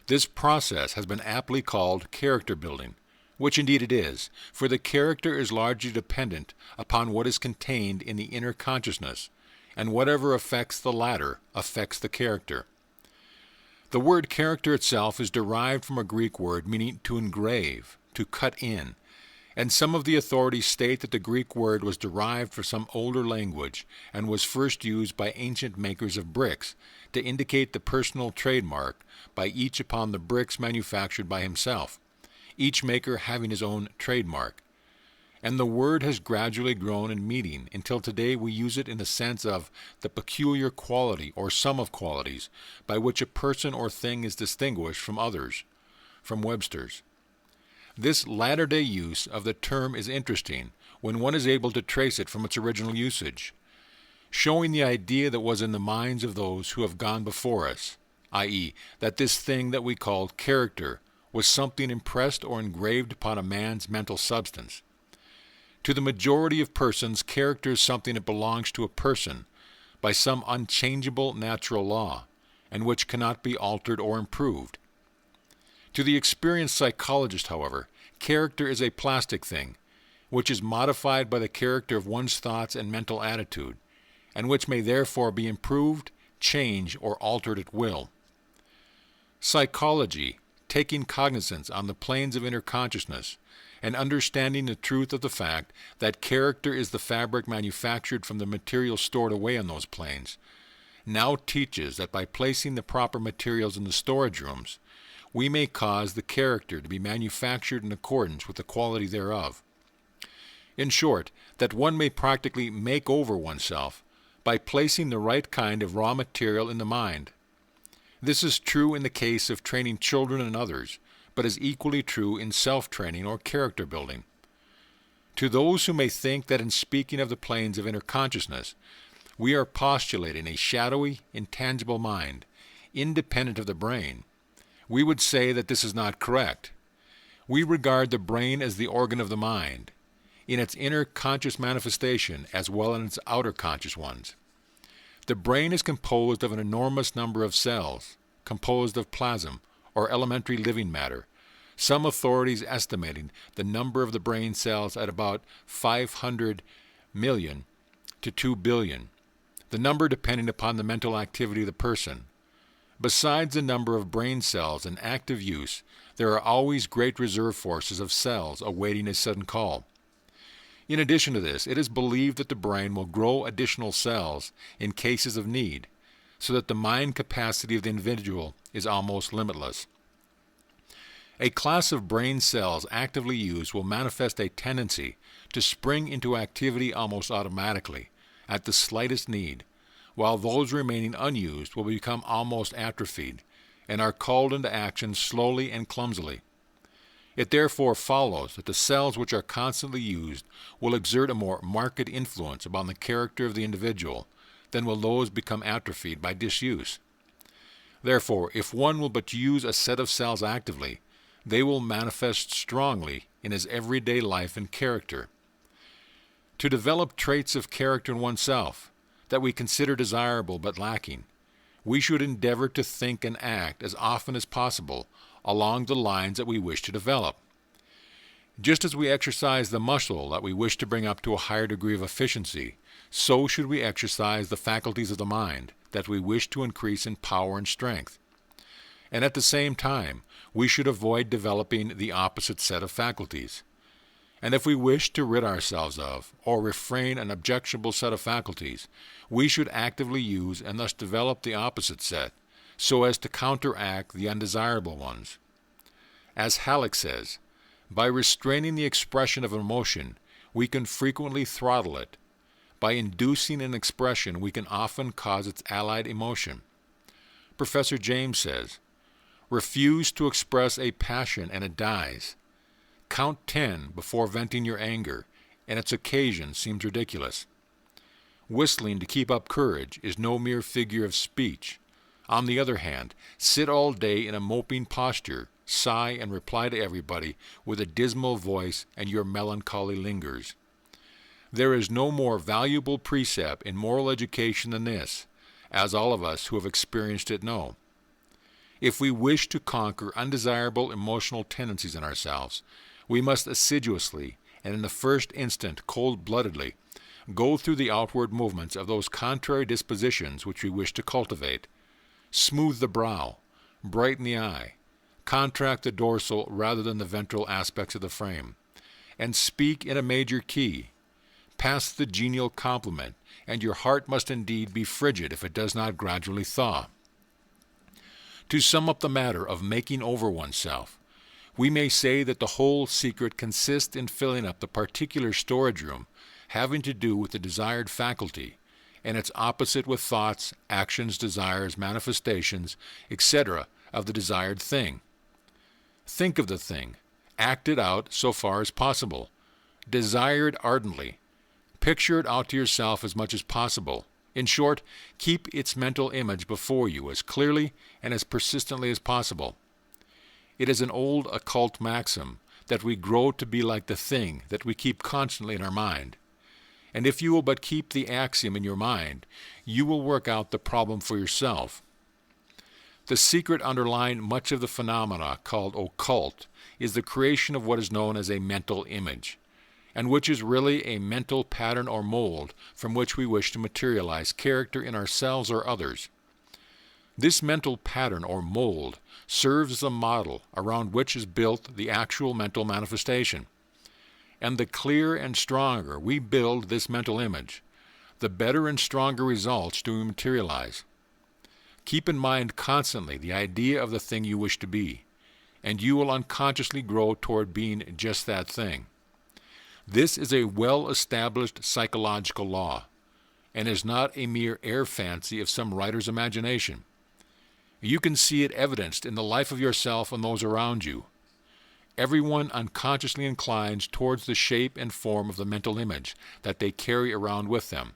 This process has been aptly called character building, which indeed it is, for the character is largely dependent upon what is contained in the inner consciousness, and whatever affects the latter affects the character. The word character itself is derived from a Greek word meaning to engrave, to cut in, and some of the authorities state that the Greek word was derived from some older language and was first used by ancient makers of bricks to indicate the personal trademark by each upon the bricks manufactured by himself, each maker having his own trademark. And the word has gradually grown in meaning until today we use it in the sense of the peculiar quality or sum of qualities by which a person or thing is distinguished from others, from Webster's. This latter-day use of the term is interesting when one is able to trace it from its original usage, showing the idea that was in the minds of those who have gone before us, i.e., that this thing that we call character was something impressed or engraved upon a man's mental substance. To the majority of persons, character is something that belongs to a person by some unchangeable natural law, and which cannot be altered or improved. To the experienced psychologist, however, character is a plastic thing, which is modified by the character of one's thoughts and mental attitude, and which may therefore be improved, changed, or altered at will. Psychology, taking cognizance on the planes of inner consciousness, and understanding the truth of the fact that character is the fabric manufactured from the material stored away on those planes, now teaches that by placing the proper materials in the storage rooms, we may cause the character to be manufactured in accordance with the quality thereof. In short, that one may practically make over oneself by placing the right kind of raw material in the mind. This is true in the case of training children and others, but is equally true in self-training or character building. To those who may think that in speaking of the planes of inner consciousness, we are postulating a shadowy, intangible mind, independent of the brain, we would say that this is not correct. We regard the brain as the organ of the mind, in its inner conscious manifestation as well as its outer conscious ones. The brain is composed of an enormous number of cells, composed of plasm, or elementary living matter, some authorities estimating the number of the brain cells at about 500 million to 2 billion, the number depending upon the mental activity of the person. Besides the number of brain cells in active use, there are always great reserve forces of cells awaiting a sudden call. In addition to this, it is believed that the brain will grow additional cells in cases of need, so that the mind capacity of the individual is almost limitless. A class of brain cells actively used will manifest a tendency to spring into activity almost automatically, at the slightest need, while those remaining unused will become almost atrophied, and are called into action slowly and clumsily. It therefore follows that the cells which are constantly used will exert a more marked influence upon the character of the individual than will those become atrophied by disuse. Therefore, if one will but use a set of cells actively, they will manifest strongly in his everyday life and character. To develop traits of character in oneself that we consider desirable but lacking, we should endeavor to think and act as often as possible along the lines that we wish to develop. Just as we exercise the muscle that we wish to bring up to a higher degree of efficiency, so should we exercise the faculties of the mind that we wish to increase in power and strength. And at the same time, we should avoid developing the opposite set of faculties. And if we wish to rid ourselves of or refrain an objectionable set of faculties, we should actively use and thus develop the opposite set, so as to counteract the undesirable ones. As Halleck says, by restraining the expression of emotion, we can frequently throttle it. By inducing an expression, we can often cause its allied emotion. Professor James says, refuse to express a passion and it dies. Count 10 before venting your anger, and its occasion seems ridiculous. Whistling to keep up courage is no mere figure of speech. On the other hand, sit all day in a moping posture, sigh and reply to everybody with a dismal voice, and your melancholy lingers. There is no more valuable precept in moral education than this, as all of us who have experienced it know. If we wish to conquer undesirable emotional tendencies in ourselves, we must assiduously, and in the first instant cold-bloodedly, go through the outward movements of those contrary dispositions which we wish to cultivate. Smooth the brow, brighten the eye, contract the dorsal rather than the ventral aspects of the frame, and speak in a major key. Pass the genial compliment, and your heart must indeed be frigid if it does not gradually thaw. To sum up the matter of making over oneself, we may say that the whole secret consists in filling up the particular storage room having to do with the desired faculty, and its opposite with thoughts, actions, desires, manifestations, etc. of the desired thing. Think of the thing, act it out so far as possible, desire it ardently, picture it out to yourself as much as possible. In short, keep its mental image before you as clearly and as persistently as possible. It is an old occult maxim that we grow to be like the thing that we keep constantly in our mind. And if you will but keep the axiom in your mind, you will work out the problem for yourself. The secret underlying much of the phenomena called occult is the creation of what is known as a mental image, and which is really a mental pattern or mold from which we wish to materialize character in ourselves or others. This mental pattern or mold serves as a model around which is built the actual mental manifestation. And the clearer and stronger we build this mental image, the better and stronger results do we materialize. Keep in mind constantly the idea of the thing you wish to be, and you will unconsciously grow toward being just that thing. This is a well-established psychological law, and is not a mere air fancy of some writer's imagination. You can see it evidenced in the life of yourself and those around you. Everyone unconsciously inclines towards the shape and form of the mental image that they carry around with them.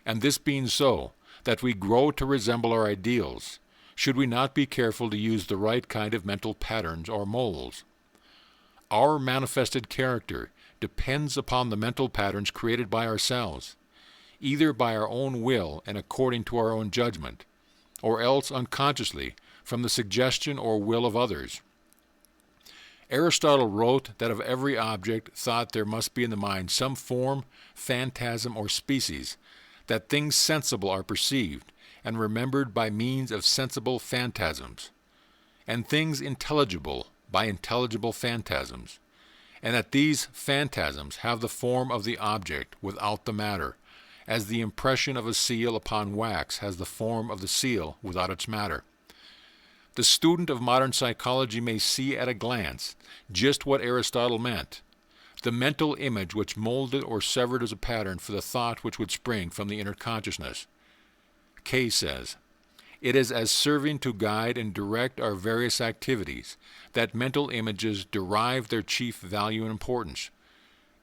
And this being so, that we grow to resemble our ideals, should we not be careful to use the right kind of mental patterns or molds? Our manifested character depends upon the mental patterns created by ourselves, either by our own will and according to our own judgment, or else unconsciously from the suggestion or will of others. Aristotle wrote that of every object thought there must be in the mind some form, phantasm, or species, that things sensible are perceived and remembered by means of sensible phantasms, and things intelligible by intelligible phantasms, and that these phantasms have the form of the object without the matter, as the impression of a seal upon wax has the form of the seal without its matter. The student of modern psychology may see at a glance just what Aristotle meant, the mental image which molded or severed as a pattern for the thought which would spring from the inner consciousness. Kay says, "It is as serving to guide and direct our various activities that mental images derive their chief value and importance.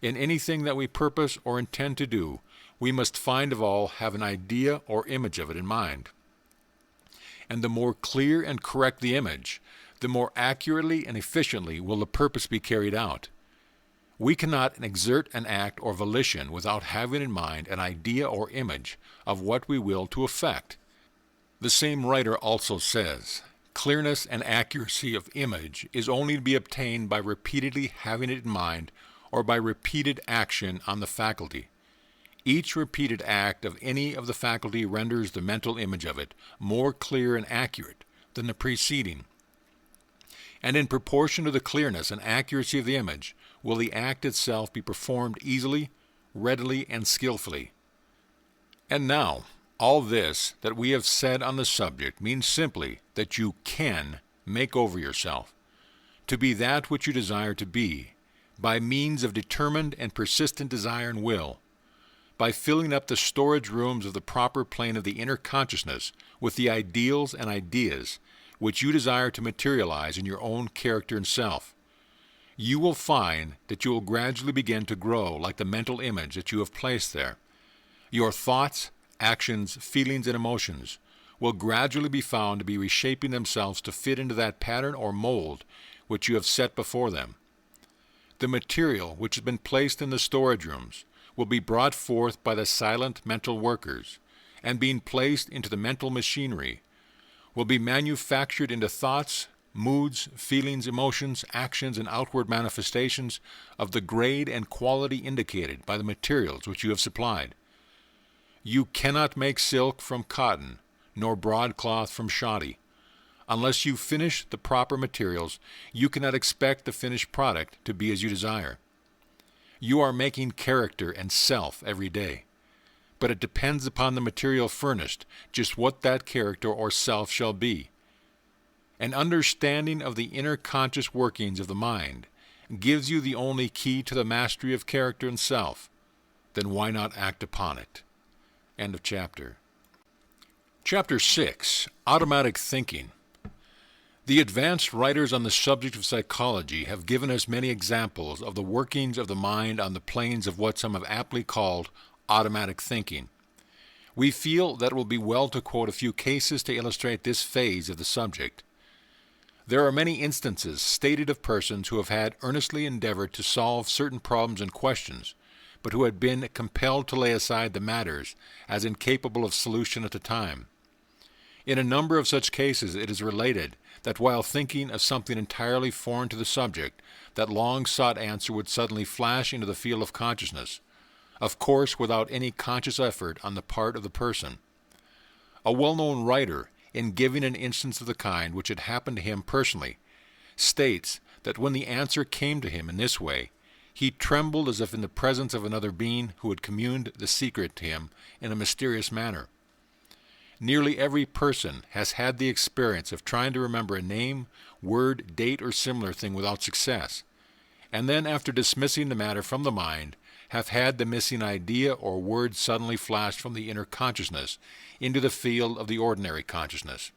In anything that we purpose or intend to do, we must find of all have an idea or image of it in mind. And the more clear and correct the image, the more accurately and efficiently will the purpose be carried out. We cannot exert an act or volition without having in mind an idea or image of what we will to effect." The same writer also says, "Clearness and accuracy of image is only to be obtained by repeatedly having it in mind or by repeated action on the faculty. Each repeated act of any of the faculty renders the mental image of it more clear and accurate than the preceding. And in proportion to the clearness and accuracy of the image, will the act itself be performed easily, readily, and skillfully. And now, all this that we have said on the subject means simply that you can make over yourself to be that which you desire to be by means of determined and persistent desire and will, by filling up the storage rooms of the proper plane of the inner consciousness with the ideals and ideas which you desire to materialize in your own character and self. You will find that you will gradually begin to grow like the mental image that you have placed there. Your thoughts, actions, feelings, and emotions will gradually be found to be reshaping themselves to fit into that pattern or mold which you have set before them. The material which has been placed in the storage rooms will be brought forth by the silent mental workers, and being placed into the mental machinery, will be manufactured into thoughts, moods, feelings, emotions, actions, and outward manifestations of the grade and quality indicated by the materials which you have supplied. You cannot make silk from cotton, nor broadcloth from shoddy. Unless you finish the proper materials, you cannot expect the finished product to be as you desire. You are making character and self every day, but it depends upon the material furnished just what that character or self shall be. An understanding of the inner conscious workings of the mind gives you the only key to the mastery of character and self. Then why not act upon it? End of chapter. Chapter 6. Automatic Thinking. The advanced writers on the subject of psychology have given us many examples of the workings of the mind on the planes of what some have aptly called automatic thinking. We feel that it will be well to quote a few cases to illustrate this phase of the subject. There are many instances stated of persons who have had earnestly endeavored to solve certain problems and questions, but who had been compelled to lay aside the matters as incapable of solution at the time. In a number of such cases it is related that while thinking of something entirely foreign to the subject, that long-sought answer would suddenly flash into the field of consciousness, of course without any conscious effort on the part of the person. A well-known writer, in giving an instance of the kind which had happened to him personally, states that when the answer came to him in this way, he trembled as if in the presence of another being who had communed the secret to him in a mysterious manner. Nearly every person has had the experience of trying to remember a name, word, date, or similar thing without success, and then after dismissing the matter from the mind, have had the missing idea or word suddenly flashed from the inner consciousness into the field of the ordinary consciousness.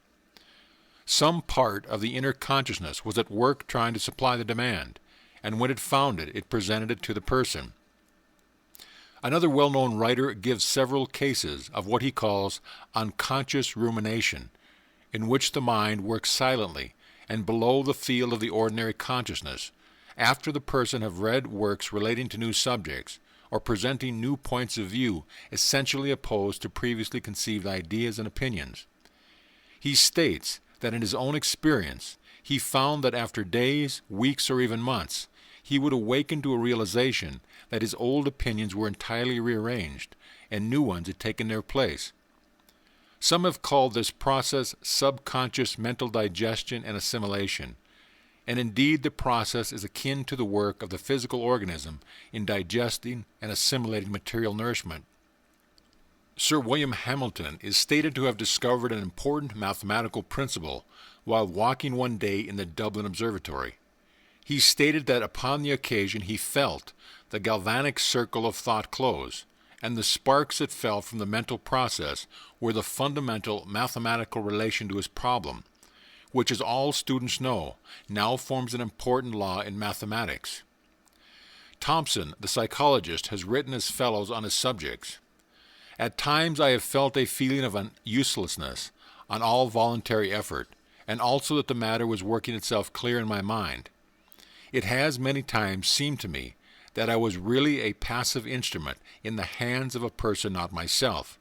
Some part of the inner consciousness was at work trying to supply the demand, and when it found it, it presented it to the person. Another well-known writer gives several cases of what he calls unconscious rumination, in which the mind works silently and below the field of the ordinary consciousness, after the person have read works relating to new subjects, or presenting new points of view essentially opposed to previously conceived ideas and opinions. He states that in his own experience, he found that after days, weeks, or even months, he would awaken to a realization that his old opinions were entirely rearranged, and new ones had taken their place. Some have called this process subconscious mental digestion and assimilation, and indeed the process is akin to the work of the physical organism in digesting and assimilating material nourishment. Sir William Hamilton is stated to have discovered an important mathematical principle while walking one day in the Dublin Observatory. He stated that upon the occasion he felt the galvanic circle of thought close, and the sparks that fell from the mental process were the fundamental mathematical relation to his problem, which, as all students know, now forms an important law in mathematics. Thompson, the psychologist, has written as follows on his subjects. At times I have felt a feeling of uselessness on all voluntary effort, and also that the matter was working itself clear in my mind. It has many times seemed to me that I was really a passive instrument in the hands of a person not myself.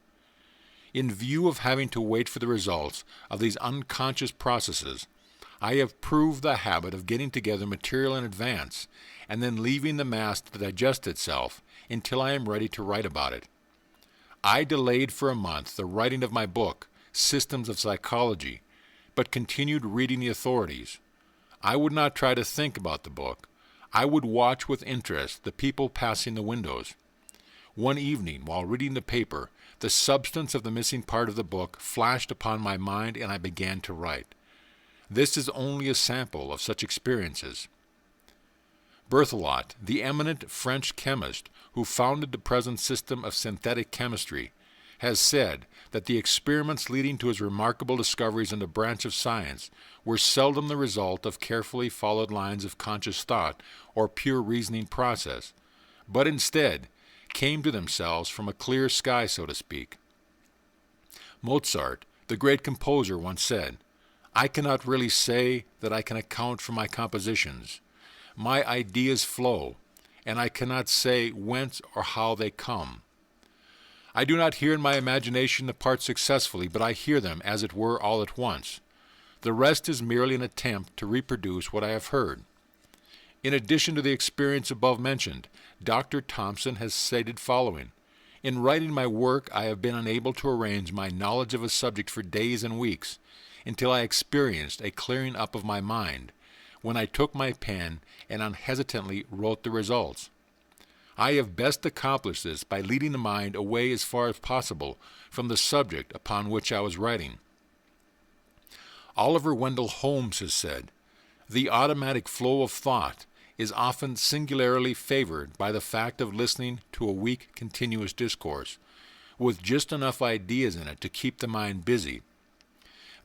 In view of having to wait for the results of these unconscious processes, I have proved the habit of getting together material in advance and then leaving the mass to digest itself until I am ready to write about it. I delayed for a month the writing of my book, Systems of Psychology, but continued reading the authorities. I would not try to think about the book. I would watch with interest the people passing the windows. One evening, while reading the paper, the substance of the missing part of the book flashed upon my mind, and I began to write. This is only a sample of such experiences. Berthelot, the eminent French chemist who founded the present system of synthetic chemistry, has said that the experiments leading to his remarkable discoveries in the branch of science were seldom the result of carefully followed lines of conscious thought or pure reasoning process, but instead came to themselves from a clear sky, so to speak. Mozart, the great composer, once said, "I cannot really say that I can account for my compositions. My ideas flow, and I cannot say whence or how they come. I do not hear in my imagination the parts successfully, but I hear them, as it were, all at once. The rest is merely an attempt to reproduce what I have heard." In addition to the experience above mentioned, Dr. Thompson has stated following: "In writing my work, I have been unable to arrange my knowledge of a subject for days and weeks, until I experienced a clearing up of my mind, when I took my pen and unhesitatingly wrote the results. I have best accomplished this by leading the mind away as far as possible from the subject upon which I was writing." Oliver Wendell Holmes has said, "The automatic flow of thought is often singularly favored by the fact of listening to a weak continuous discourse, with just enough ideas in it to keep the mind busy.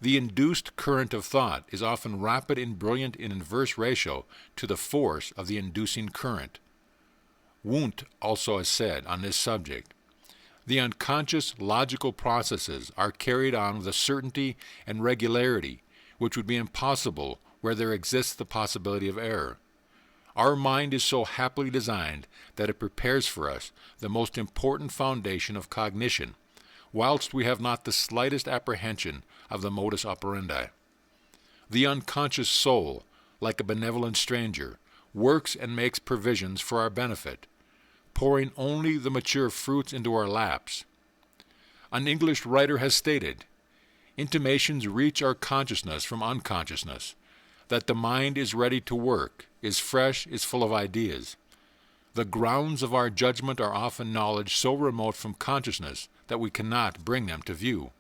The induced current of thought is often rapid and brilliant in inverse ratio to the force of the inducing current." Wundt also has said on this subject, "The unconscious logical processes are carried on with a certainty and regularity which would be impossible where there exists the possibility of error. Our mind is so happily designed that it prepares for us the most important foundation of cognition, whilst we have not the slightest apprehension of the modus operandi. The unconscious soul, like a benevolent stranger, works and makes provisions for our benefit, pouring only the mature fruits into our laps. An English writer has stated, "Intimations reach our consciousness from unconsciousness, that the mind is ready to work, is fresh, is full of ideas. The grounds of our judgment are often knowledge so remote from consciousness that we cannot bring them to view."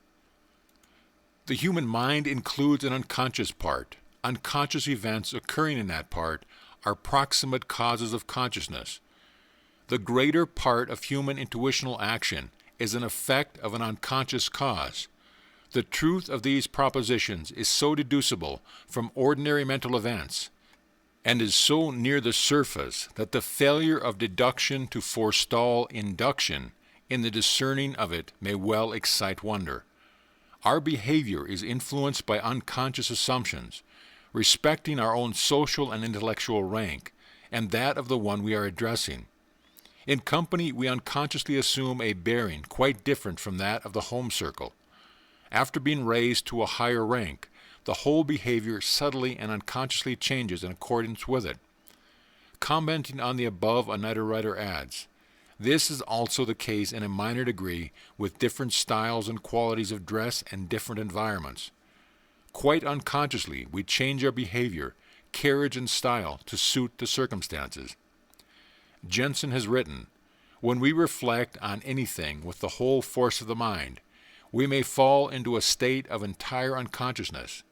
The human mind includes an unconscious part. Unconscious events occurring in that part are proximate causes of consciousness. The greater part of human intuitional action is an effect of an unconscious cause. The truth of these propositions is so deducible from ordinary mental events, and is so near the surface that the failure of deduction to forestall induction in the discerning of it may well excite wonder. Our behavior is influenced by unconscious assumptions, respecting our own social and intellectual rank, and that of the one we are addressing. In company, we unconsciously assume a bearing quite different from that of the home circle. After being raised to a higher rank, the whole behavior subtly and unconsciously changes in accordance with it. Commenting on the above, another writer adds, "This is also the case in a minor degree with different styles and qualities of dress and different environments. Quite unconsciously, we change our behavior, carriage, and style to suit the circumstances." Jensen has written, "When we reflect on anything with the whole force of the mind, we may fall into a state of entire unconsciousness,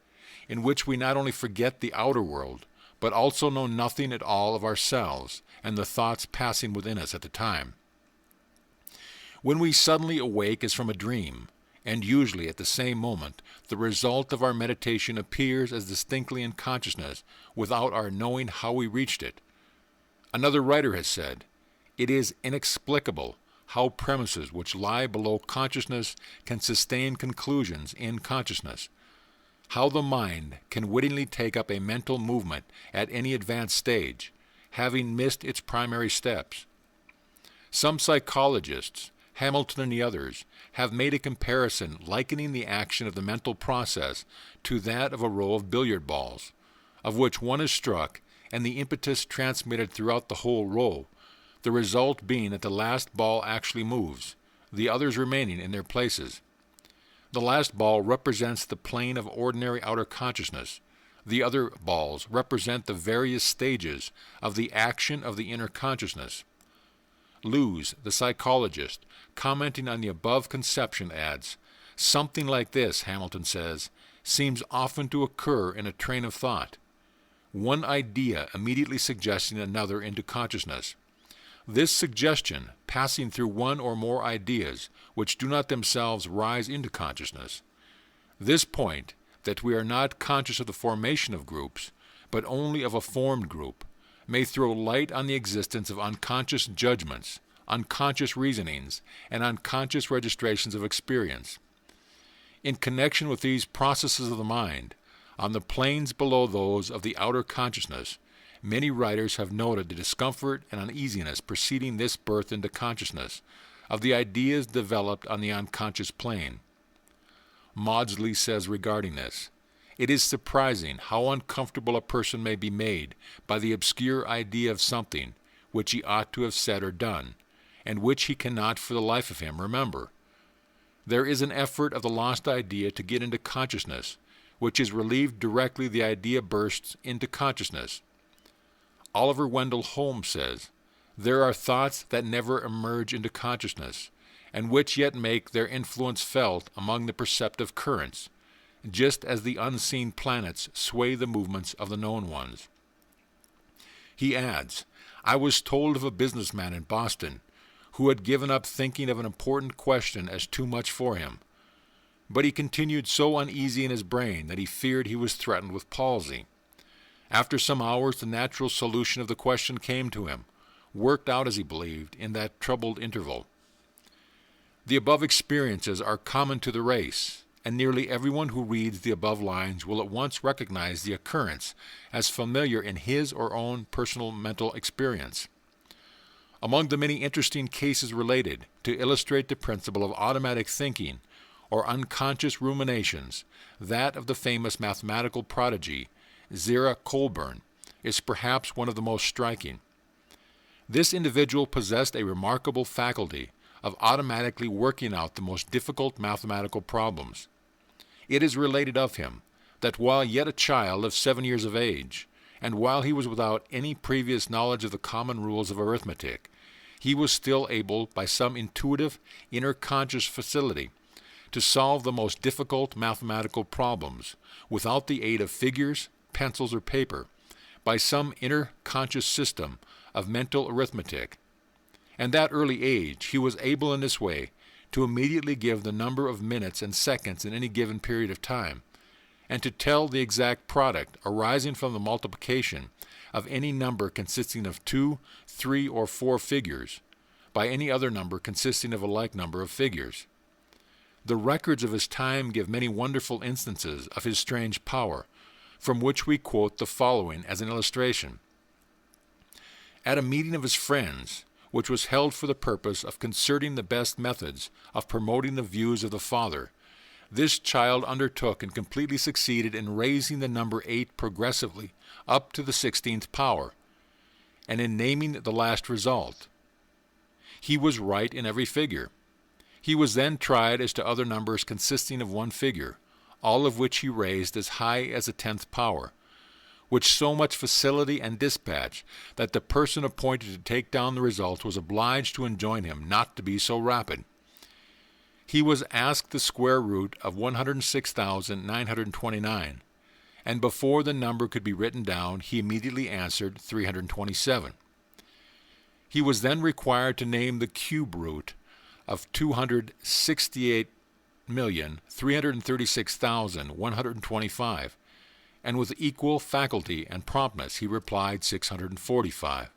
in which we not only forget the outer world, but also know nothing at all of ourselves and the thoughts passing within us at the time. When we suddenly awake as from a dream, and usually at the same moment, the result of our meditation appears as distinctly in consciousness without our knowing how we reached it." Another writer has said, "It is inexplicable how premises which lie below consciousness can sustain conclusions in consciousness. How the mind can wittingly take up a mental movement at any advanced stage, having missed its primary steps. Some psychologists, Hamilton and the others, have made a comparison likening the action of the mental process to that of a row of billiard balls, of which one is struck and the impetus transmitted throughout the whole row, the result being that the last ball actually moves, the others remaining in their places. The last ball represents the plane of ordinary outer consciousness. The other balls represent the various stages of the action of the inner consciousness. Lewes, the psychologist, commenting on the above conception, adds, "Something like this," Hamilton says, "seems often to occur in a train of thought, one idea immediately suggesting another into consciousness. This suggestion passing through one or more ideas which do not themselves rise into consciousness. This point, that we are not conscious of the formation of groups, but only of a formed group, may throw light on the existence of unconscious judgments, unconscious reasonings, and unconscious registrations of experience. In connection with these processes of the mind, on the planes below those of the outer consciousness, many writers have noted the discomfort and uneasiness preceding this birth into consciousness of the ideas developed on the unconscious plane. Maudsley says regarding this, "It is surprising how uncomfortable a person may be made by the obscure idea of something which he ought to have said or done, and which he cannot for the life of him remember. There is an effort of the lost idea to get into consciousness, which is relieved directly the idea bursts into consciousness." Oliver Wendell Holmes says, "There are thoughts that never emerge into consciousness, and which yet make their influence felt among the perceptive currents, just as the unseen planets sway the movements of the known ones." He adds, "I was told of a businessman in Boston who had given up thinking of an important question as too much for him, but he continued so uneasy in his brain that he feared he was threatened with palsy. After some hours the natural solution of the question came to him, worked out as he believed in that troubled interval." The above experiences are common to the race, and nearly everyone who reads the above lines will at once recognize the occurrence as familiar in his or own personal mental experience. Among the many interesting cases related to illustrate the principle of automatic thinking or unconscious ruminations, that of the famous mathematical prodigy Zerah Colburn is perhaps one of the most striking. This individual possessed a remarkable faculty of automatically working out the most difficult mathematical problems. It is related of him that while yet a child of 7 years of age, and while he was without any previous knowledge of the common rules of arithmetic, he was still able, by some intuitive, inner conscious facility, to solve the most difficult mathematical problems without the aid of figures, pencils, or paper, by some inner conscious system of mental arithmetic. And that early age, he was able in this way to immediately give the number of minutes and seconds in any given period of time, and to tell the exact product arising from the multiplication of any number consisting of 2, 3, or 4 figures by any other number consisting of a like number of figures. The records of his time give many wonderful instances of his strange power, from which we quote the following as an illustration. At a meeting of his friends, which was held for the purpose of concerting the best methods of promoting the views of the Father, this child undertook and completely succeeded in raising the number 8 progressively up to the 16th power, and in naming the last result. He was right in every figure. He was then tried as to other numbers consisting of 1 figure, all of which he raised as high as a 10th power, with so much facility and dispatch that the person appointed to take down the results was obliged to enjoin him not to be so rapid. He was asked the square root of 106,929, and before the number could be written down, he immediately answered 327. He was then required to name the cube root of 268,336,125, and with equal faculty and promptness he replied 645.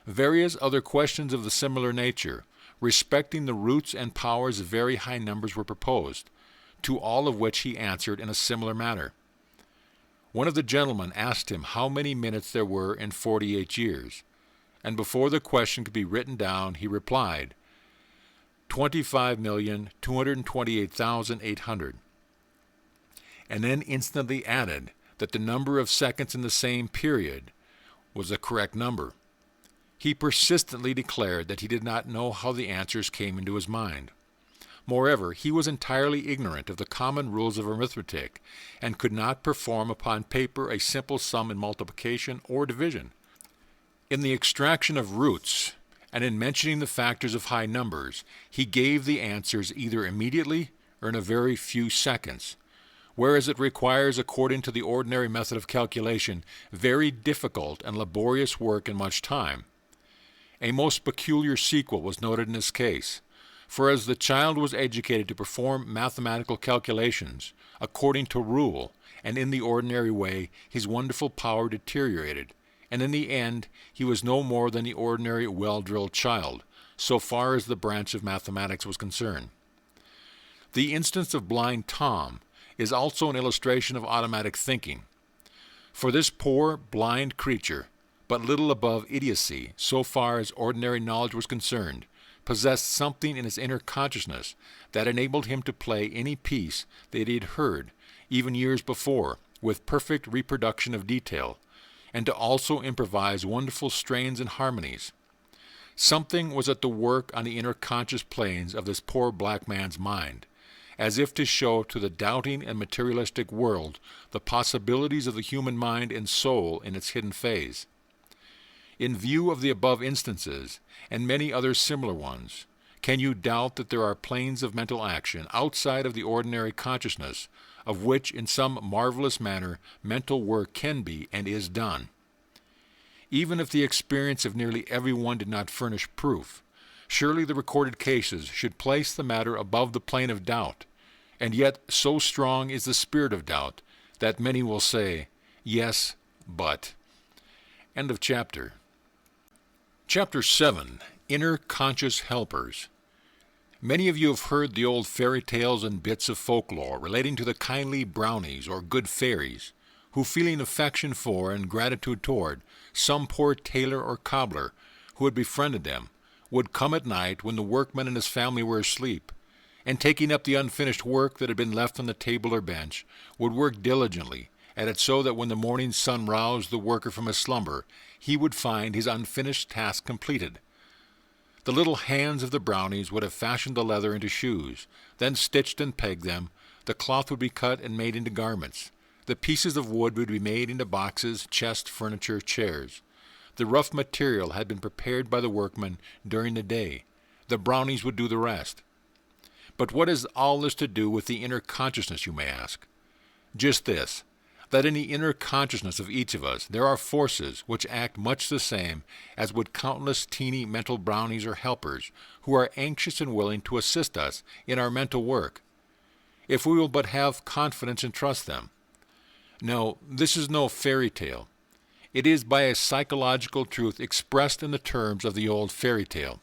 Various other questions of the similar nature, respecting the roots and powers of very high numbers, were proposed, to all of which he answered in a similar manner. One of the gentlemen asked him how many minutes there were in 48 years, and before the question could be written down, he replied, 25,228,800, and then instantly added that the number of seconds in the same period was the correct number. He persistently declared that he did not know how the answers came into his mind. Moreover, he was entirely ignorant of the common rules of arithmetic, and could not perform upon paper a simple sum in multiplication or division. In the extraction of roots, and in mentioning the factors of high numbers, he gave the answers either immediately or in a very few seconds, whereas it requires, according to the ordinary method of calculation, very difficult and laborious work and much time. A most peculiar sequel was noted in this case, for as the child was educated to perform mathematical calculations according to rule and in the ordinary way, his wonderful power deteriorated, and in the end he was no more than the ordinary well-drilled child, so far as the branch of mathematics was concerned. The instance of blind Tom is also an illustration of automatic thinking. For this poor, blind creature, but little above idiocy so far as ordinary knowledge was concerned, possessed something in his inner consciousness that enabled him to play any piece that he had heard, even years before, with perfect reproduction of detail, and to also improvise wonderful strains and harmonies. Something was at the work on the inner conscious planes of this poor black man's mind, as if to show to the doubting and materialistic world the possibilities of the human mind and soul in its hidden phase. In view of the above instances, and many other similar ones, can you doubt that there are planes of mental action outside of the ordinary consciousness, of which in some marvelous manner mental work can be and is done? Even if the experience of nearly every one did not furnish proof, surely the recorded cases should place the matter above the plane of doubt, and yet so strong is the spirit of doubt that many will say, "Yes, but." End of chapter. Chapter 7. Inner Conscious Helpers. Many of you have heard the old fairy tales and bits of folklore relating to the kindly brownies or good fairies, who, feeling affection for and gratitude toward some poor tailor or cobbler who had befriended them, would come at night when the workman and his family were asleep, and taking up the unfinished work that had been left on the table or bench, would work diligently at it so that when the morning sun roused the worker from his slumber, he would find his unfinished task completed. The little hands of the brownies would have fashioned the leather into shoes, then stitched and pegged them. The cloth would be cut and made into garments. The pieces of wood would be made into boxes, chests, furniture, chairs. The rough material had been prepared by the workmen during the day. The brownies would do the rest. But what has all this to do with the inner consciousness, you may ask? Just this, that in the inner consciousness of each of us there are forces which act much the same as would countless teeny mental brownies or helpers who are anxious and willing to assist us in our mental work, if we will but have confidence and trust them. No, this is no fairy tale. It is by a psychological truth expressed in the terms of the old fairy tale.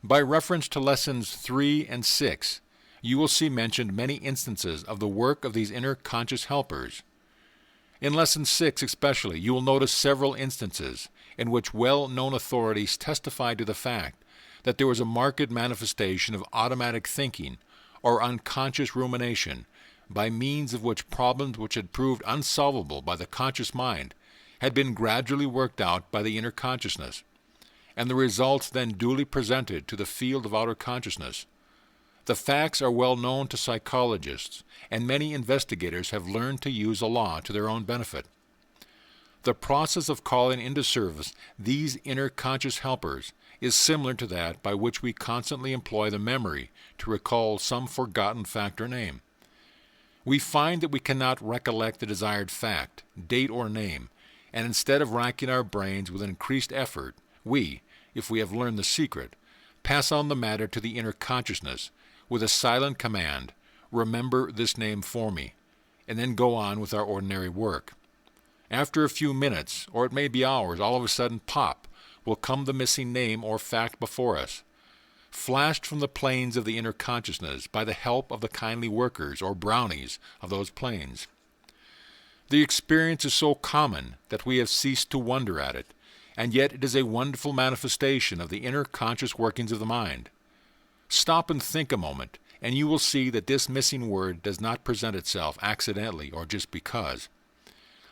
By reference to lessons 3 and 6, you will see mentioned many instances of the work of these inner conscious helpers. In Lesson 6 especially, you will notice several instances in which well-known authorities testified to the fact that there was a marked manifestation of automatic thinking or unconscious rumination, by means of which problems which had proved unsolvable by the conscious mind had been gradually worked out by the inner consciousness, and the results then duly presented to the field of outer consciousness. The facts are well known to psychologists, and many investigators have learned to use the law to their own benefit. The process of calling into service these inner conscious helpers is similar to that by which we constantly employ the memory to recall some forgotten fact or name. We find that we cannot recollect the desired fact, date, or name, and instead of racking our brains with increased effort, we, if we have learned the secret, pass on the matter to the inner consciousness with a silent command, "Remember this name for me," and then go on with our ordinary work. After a few minutes, or it may be hours, all of a sudden, pop, will come the missing name or fact before us, flashed from the planes of the inner consciousness by the help of the kindly workers or brownies of those planes. The experience is so common that we have ceased to wonder at it, and yet it is a wonderful manifestation of the inner conscious workings of the mind. Stop and think a moment, and you will see that this missing word does not present itself accidentally or just because.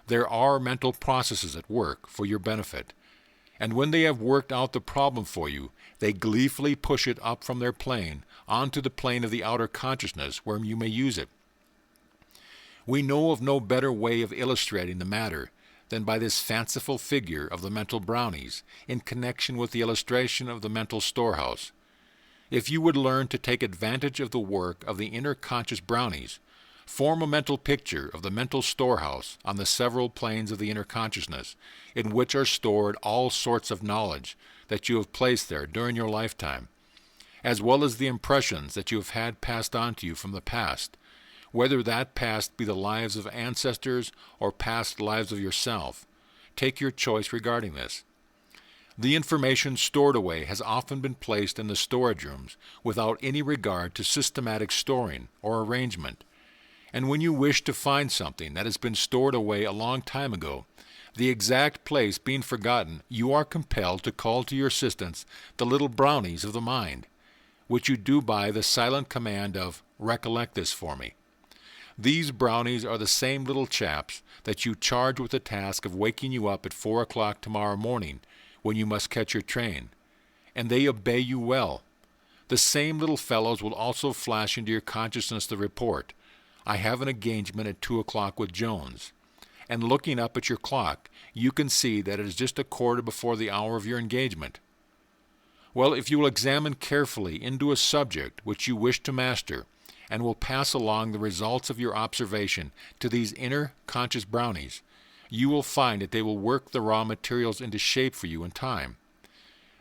There are mental processes at work for your benefit, And when they have worked out the problem for you, they gleefully push it up from their plane onto the plane of the outer consciousness where you may use it. We know of no better way of illustrating the matter than by this fanciful figure of the mental brownies in connection with the illustration of the mental storehouse. If you would learn to take advantage of the work of the inner conscious brownies, form a mental picture of the mental storehouse on the several planes of the inner consciousness, in which are stored all sorts of knowledge that you have placed there during your lifetime, as well as the impressions that you have had passed on to you from the past, whether that past be the lives of ancestors or past lives of yourself. Take your choice regarding this. The information stored away has often been placed in the storage rooms without any regard to systematic storing or arrangement. And when you wish to find something that has been stored away a long time ago, the exact place being forgotten, you are compelled to call to your assistance the little brownies of the mind, which you do by the silent command of, "Recollect this for me." These brownies are the same little chaps that you charge with the task of waking you up at 4 o'clock tomorrow morning when you must catch your train, and they obey you well. The same little fellows will also flash into your consciousness the report, "I have an engagement at 2 o'clock with Jones," and looking up at your clock, you can see that it is just a quarter before the hour of your engagement. Well, if you will examine carefully into a subject which you wish to master, and will pass along the results of your observation to these inner conscious brownies, you will find that they will work the raw materials into shape for you in time.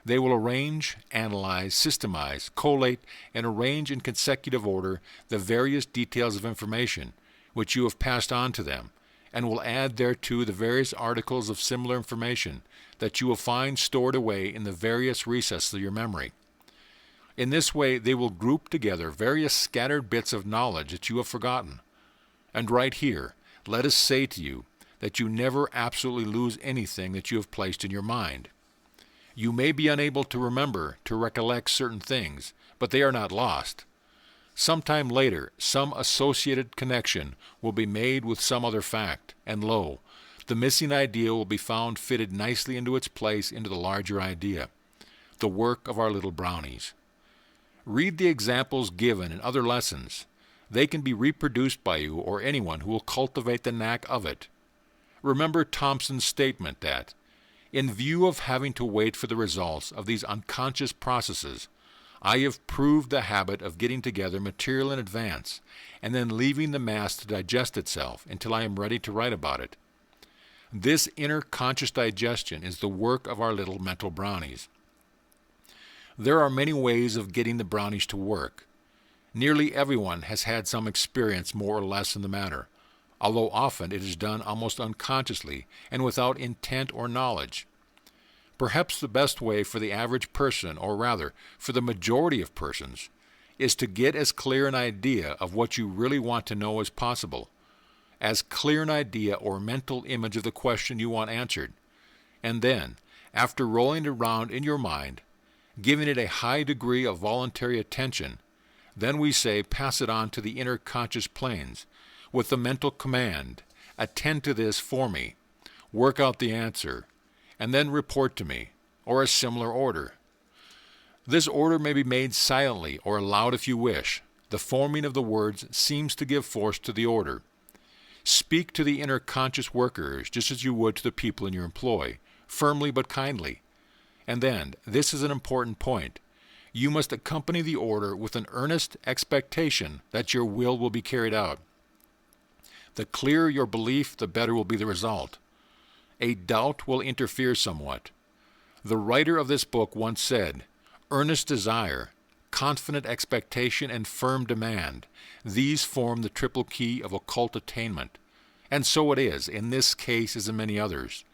They will arrange, analyze, systemize, collate, and arrange in consecutive order the various details of information which you have passed on to them, and will add thereto the various articles of similar information that you will find stored away in the various recesses of your memory. In this way they will group together various scattered bits of knowledge that you have forgotten. And right here, let us say to you that you never absolutely lose anything that you have placed in your mind. You may be unable to remember, to recollect certain things, but they are not lost. Sometime later, some associated connection will be made with some other fact, and lo, the missing idea will be found fitted nicely into its place into the larger idea, the work of our little brownies. Read the examples given in other lessons. They can be reproduced by you or anyone who will cultivate the knack of it. Remember Thompson's statement that, in view of having to wait for the results of these unconscious processes, I have proved the habit of getting together material in advance and then leaving the mass to digest itself until I am ready to write about it. This inner conscious digestion is the work of our little mental brownies. There are many ways of getting the brownies to work. Nearly everyone has had some experience more or less in the matter, although often it is done almost unconsciously and without intent or knowledge. Perhaps the best way for the average person, or rather, for the majority of persons, is to get as clear an idea of what you really want to know as possible, as clear an idea or mental image of the question you want answered, and then, after rolling it around in your mind, giving it a high degree of voluntary attention, then we say pass it on to the inner conscious planes, with the mental command, "Attend to this for me, work out the answer, and then report to me," or a similar order. This order may be made silently or aloud if you wish. The forming of the words seems to give force to the order. Speak to the inner conscious workers just as you would to the people in your employ, firmly but kindly. And then, this is an important point, you must accompany the order with an earnest expectation that your will be carried out. The clearer your belief, the better will be the result. A doubt will interfere somewhat. The writer of this book once said, "Earnest desire, confident expectation, and firm demand, these form the triple key of occult attainment." And so it is, in this case as in many others.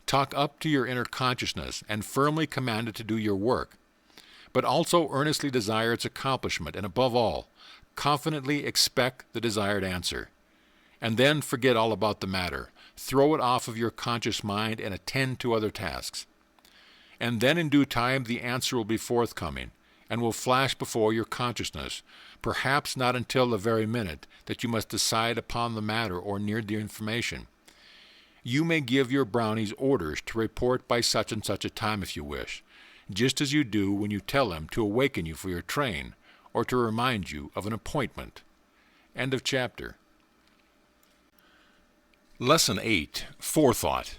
Talk up to your inner consciousness and firmly command it to do your work, but also earnestly desire its accomplishment, and above all, confidently expect the desired answer. And then forget all about the matter. Throw it off of your conscious mind and attend to other tasks. And then in due time the answer will be forthcoming and will flash before your consciousness, perhaps not until the very minute that you must decide upon the matter or near the information. You may give your brownies orders to report by such and such a time if you wish, just as you do when you tell them to awaken you for your train or to remind you of an appointment. End of chapter. Lesson 8. Forethought.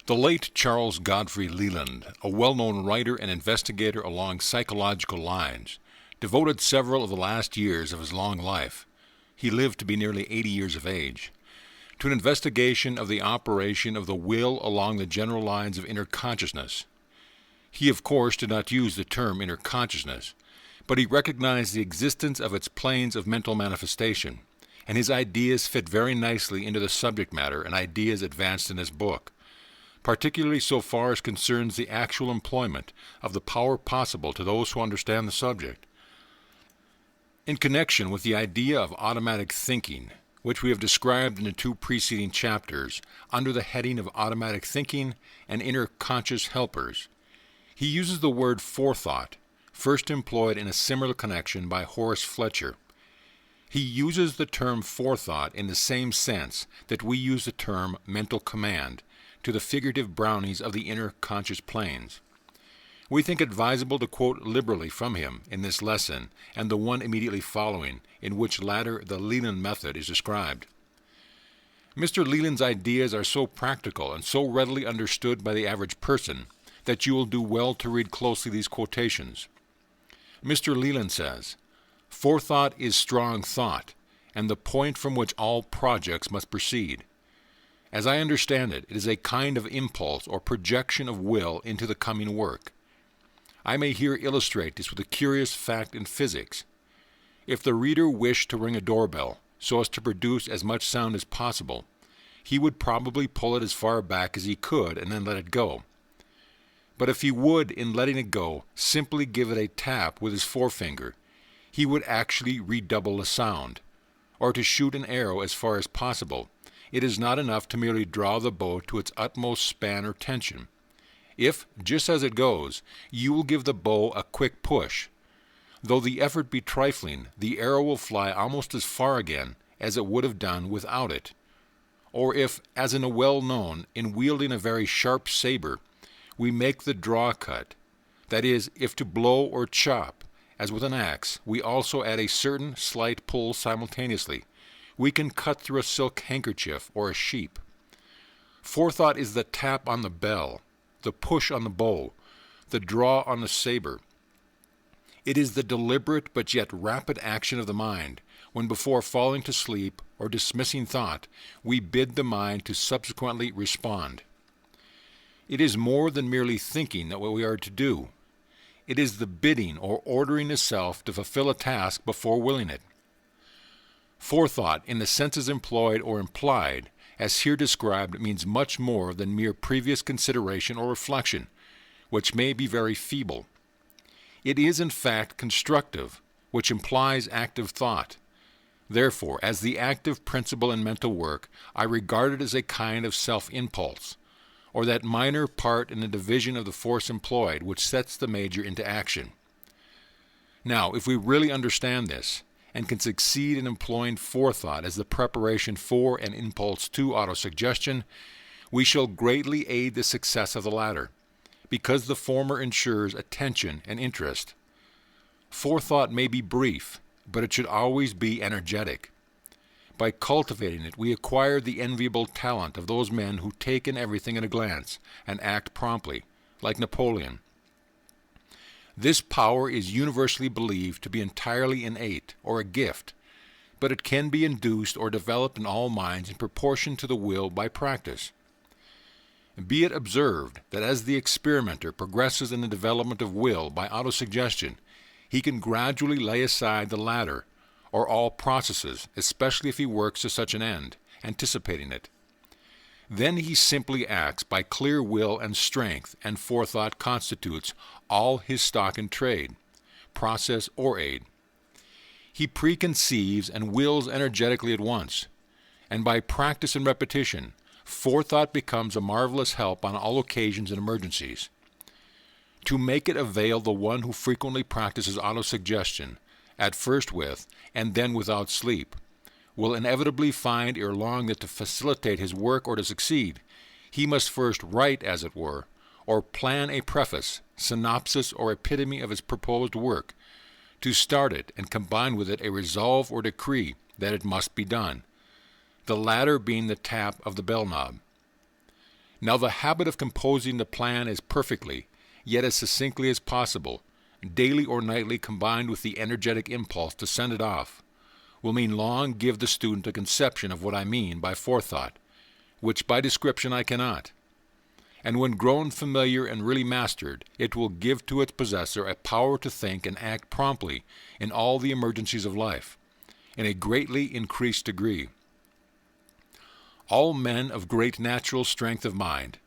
The late Charles Godfrey Leland, a well-known writer and investigator along psychological lines, devoted several of the last years of his long life, he lived to be nearly 80 years of age, to an investigation of the operation of the will along the general lines of inner consciousness. He, of course, did not use the term inner consciousness, but he recognized the existence of its planes of mental manifestation, and his ideas fit very nicely into the subject matter and ideas advanced in his book, particularly so far as concerns the actual employment of the power possible to those who understand the subject. In connection with the idea of automatic thinking, which we have described in the 2 preceding chapters under the heading of automatic thinking and inner conscious helpers, he uses the word forethought, first employed in a similar connection by Horace Fletcher. He uses the term forethought in the same sense that we use the term mental command to the figurative brownies of the inner conscious planes. We think advisable to quote liberally from him in this lesson and the one immediately following, in which latter the Leland method is described. Mr. Leland's ideas are so practical and so readily understood by the average person that you will do well to read closely these quotations. Mr. Leland says, "Forethought is strong thought, and the point from which all projects must proceed. As I understand it, it is a kind of impulse or projection of will into the coming work. I may here illustrate this with a curious fact in physics. If the reader wished to ring a doorbell so as to produce as much sound as possible, he would probably pull it as far back as he could and then let it go. But if he would, in letting it go, simply give it a tap with his forefinger, he would actually redouble the sound. Or to shoot an arrow as far as possible, it is not enough to merely draw the bow to its utmost span or tension. If, just as it goes, you will give the bow a quick push, though the effort be trifling, the arrow will fly almost as far again as it would have done without it. Or if, as in a well-known, in wielding a very sharp saber, we make the draw cut, that is, if to blow or chop, as with an axe, we also add a certain slight pull simultaneously, we can cut through a silk handkerchief or a sheep. Forethought is the tap on the bell, the push on the bow, the draw on the saber. It is the deliberate but yet rapid action of the mind, when before falling to sleep or dismissing thought, we bid the mind to subsequently respond. It is more than merely thinking that what we are to do. It is the bidding or ordering the self to fulfill a task before willing it. Forethought, in the senses employed or implied, as here described, means much more than mere previous consideration or reflection, which may be very feeble. It is, in fact, constructive, which implies active thought. Therefore, as the active principle in mental work, I regard it as a kind of self-impulse, or that minor part in the division of the force employed which sets the major into action. Now, if we really understand this, and can succeed in employing forethought as the preparation for and impulse to autosuggestion, we shall greatly aid the success of the latter, because the former ensures attention and interest. Forethought may be brief, but it should always be energetic. By cultivating it, we acquire the enviable talent of those men who take in everything at a glance and act promptly, like Napoleon. This power is universally believed to be entirely innate, or a gift, but it can be induced or developed in all minds in proportion to the will by practice. Be it observed that as the experimenter progresses in the development of will by autosuggestion, he can gradually lay aside the latter, or all processes, especially if he works to such an end, anticipating it. Then he simply acts by clear will and strength, and forethought constitutes all his stock in trade, process or aid. He preconceives and wills energetically at once, and by practice and repetition, forethought becomes a marvelous help on all occasions and emergencies. To make it avail the one who frequently practices autosuggestion, at first with, and then without sleep, will inevitably find ere long that to facilitate his work or to succeed, he must first write, as it were, or plan a preface, synopsis, or epitome of his proposed work, to start it and combine with it a resolve or decree that it must be done, the latter being the tap of the bell knob. Now the habit of composing the plan as perfectly, yet as succinctly as possible, daily or nightly combined with the energetic impulse to send it off, will mean long give the student a conception of what I mean by forethought, which by description I cannot. And when grown familiar and really mastered, it will give to its possessor a power to think and act promptly in all the emergencies of life, in a greatly increased degree. All men of great natural strength of mind,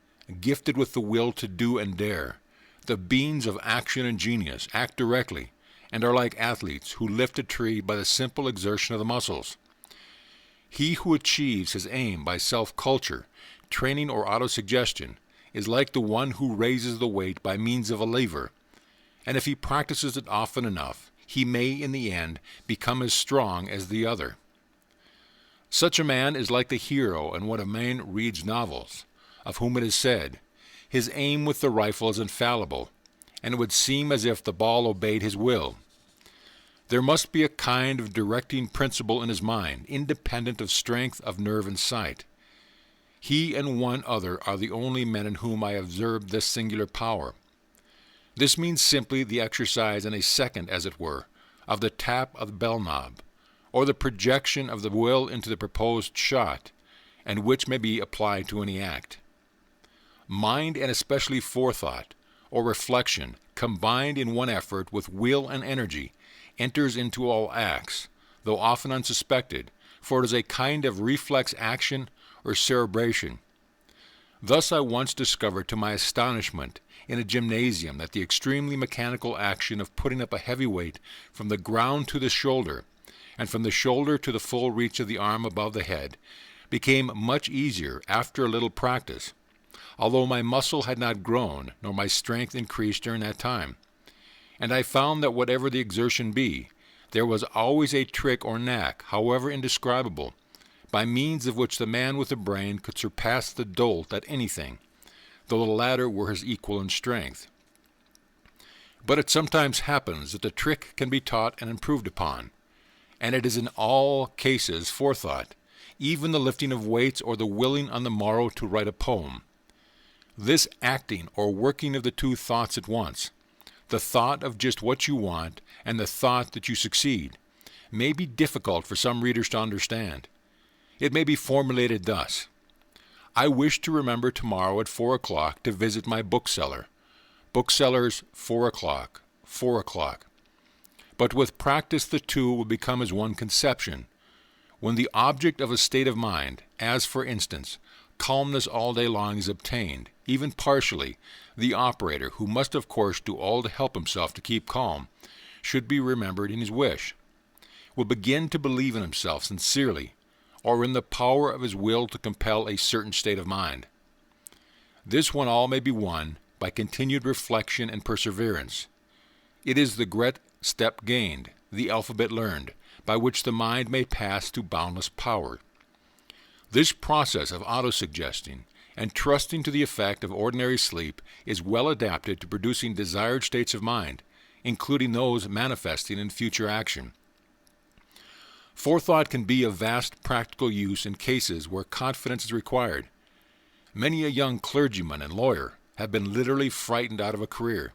gifted with the will to do and dare, the beings of action and genius, act directly, and are like athletes who lift a tree by the simple exertion of the muscles. He who achieves his aim by self-culture, training, or autosuggestion is like the one who raises the weight by means of a lever, and if he practices it often enough, he may in the end become as strong as the other. Such a man is like the hero in what a man reads novels, of whom it is said, his aim with the rifle is infallible, and it would seem as if the ball obeyed his will. There must be a kind of directing principle in his mind, independent of strength of nerve and sight. He and one other are the only men in whom I observed this singular power. This means simply the exercise in a second, as it were, of the tap of the bell knob, or the projection of the will into the proposed shot, and which may be applied to any act. Mind, and especially forethought, or reflection, combined in one effort with will and energy, enters into all acts, though often unsuspected, for it is a kind of reflex action or cerebration. Thus I once discovered to my astonishment in a gymnasium that the extremely mechanical action of putting up a heavy weight from the ground to the shoulder, and from the shoulder to the full reach of the arm above the head, became much easier after a little practice, although my muscle had not grown nor my strength increased during that time. And I found that whatever the exertion be, there was always a trick or knack, however indescribable, by means of which the man with the brain could surpass the dolt at anything, though the latter were his equal in strength. But it sometimes happens that the trick can be taught and improved upon, and it is in all cases forethought, even the lifting of weights or the willing on the morrow to write a poem. This acting or working of the two thoughts at once, the thought of just what you want and the thought that you succeed, may be difficult for some readers to understand. It may be formulated thus: I wish to remember tomorrow at 4 o'clock to visit my bookseller. Booksellers, 4 o'clock, 4 o'clock. But with practice the two will become as one conception. When the object of a state of mind, as for instance, calmness all day long, is obtained, even partially, the operator, who must of course do all to help himself to keep calm, should be remembered in his wish, will begin to believe in himself sincerely, or in the power of his will to compel a certain state of mind. This one all may be won by continued reflection and perseverance. It is the great step gained, the alphabet learned, by which the mind may pass to boundless power. This process of autosuggesting and trusting to the effect of ordinary sleep is well adapted to producing desired states of mind, including those manifesting in future action. Forethought can be of vast practical use in cases where confidence is required. Many a young clergyman and lawyer have been literally frightened out of a career,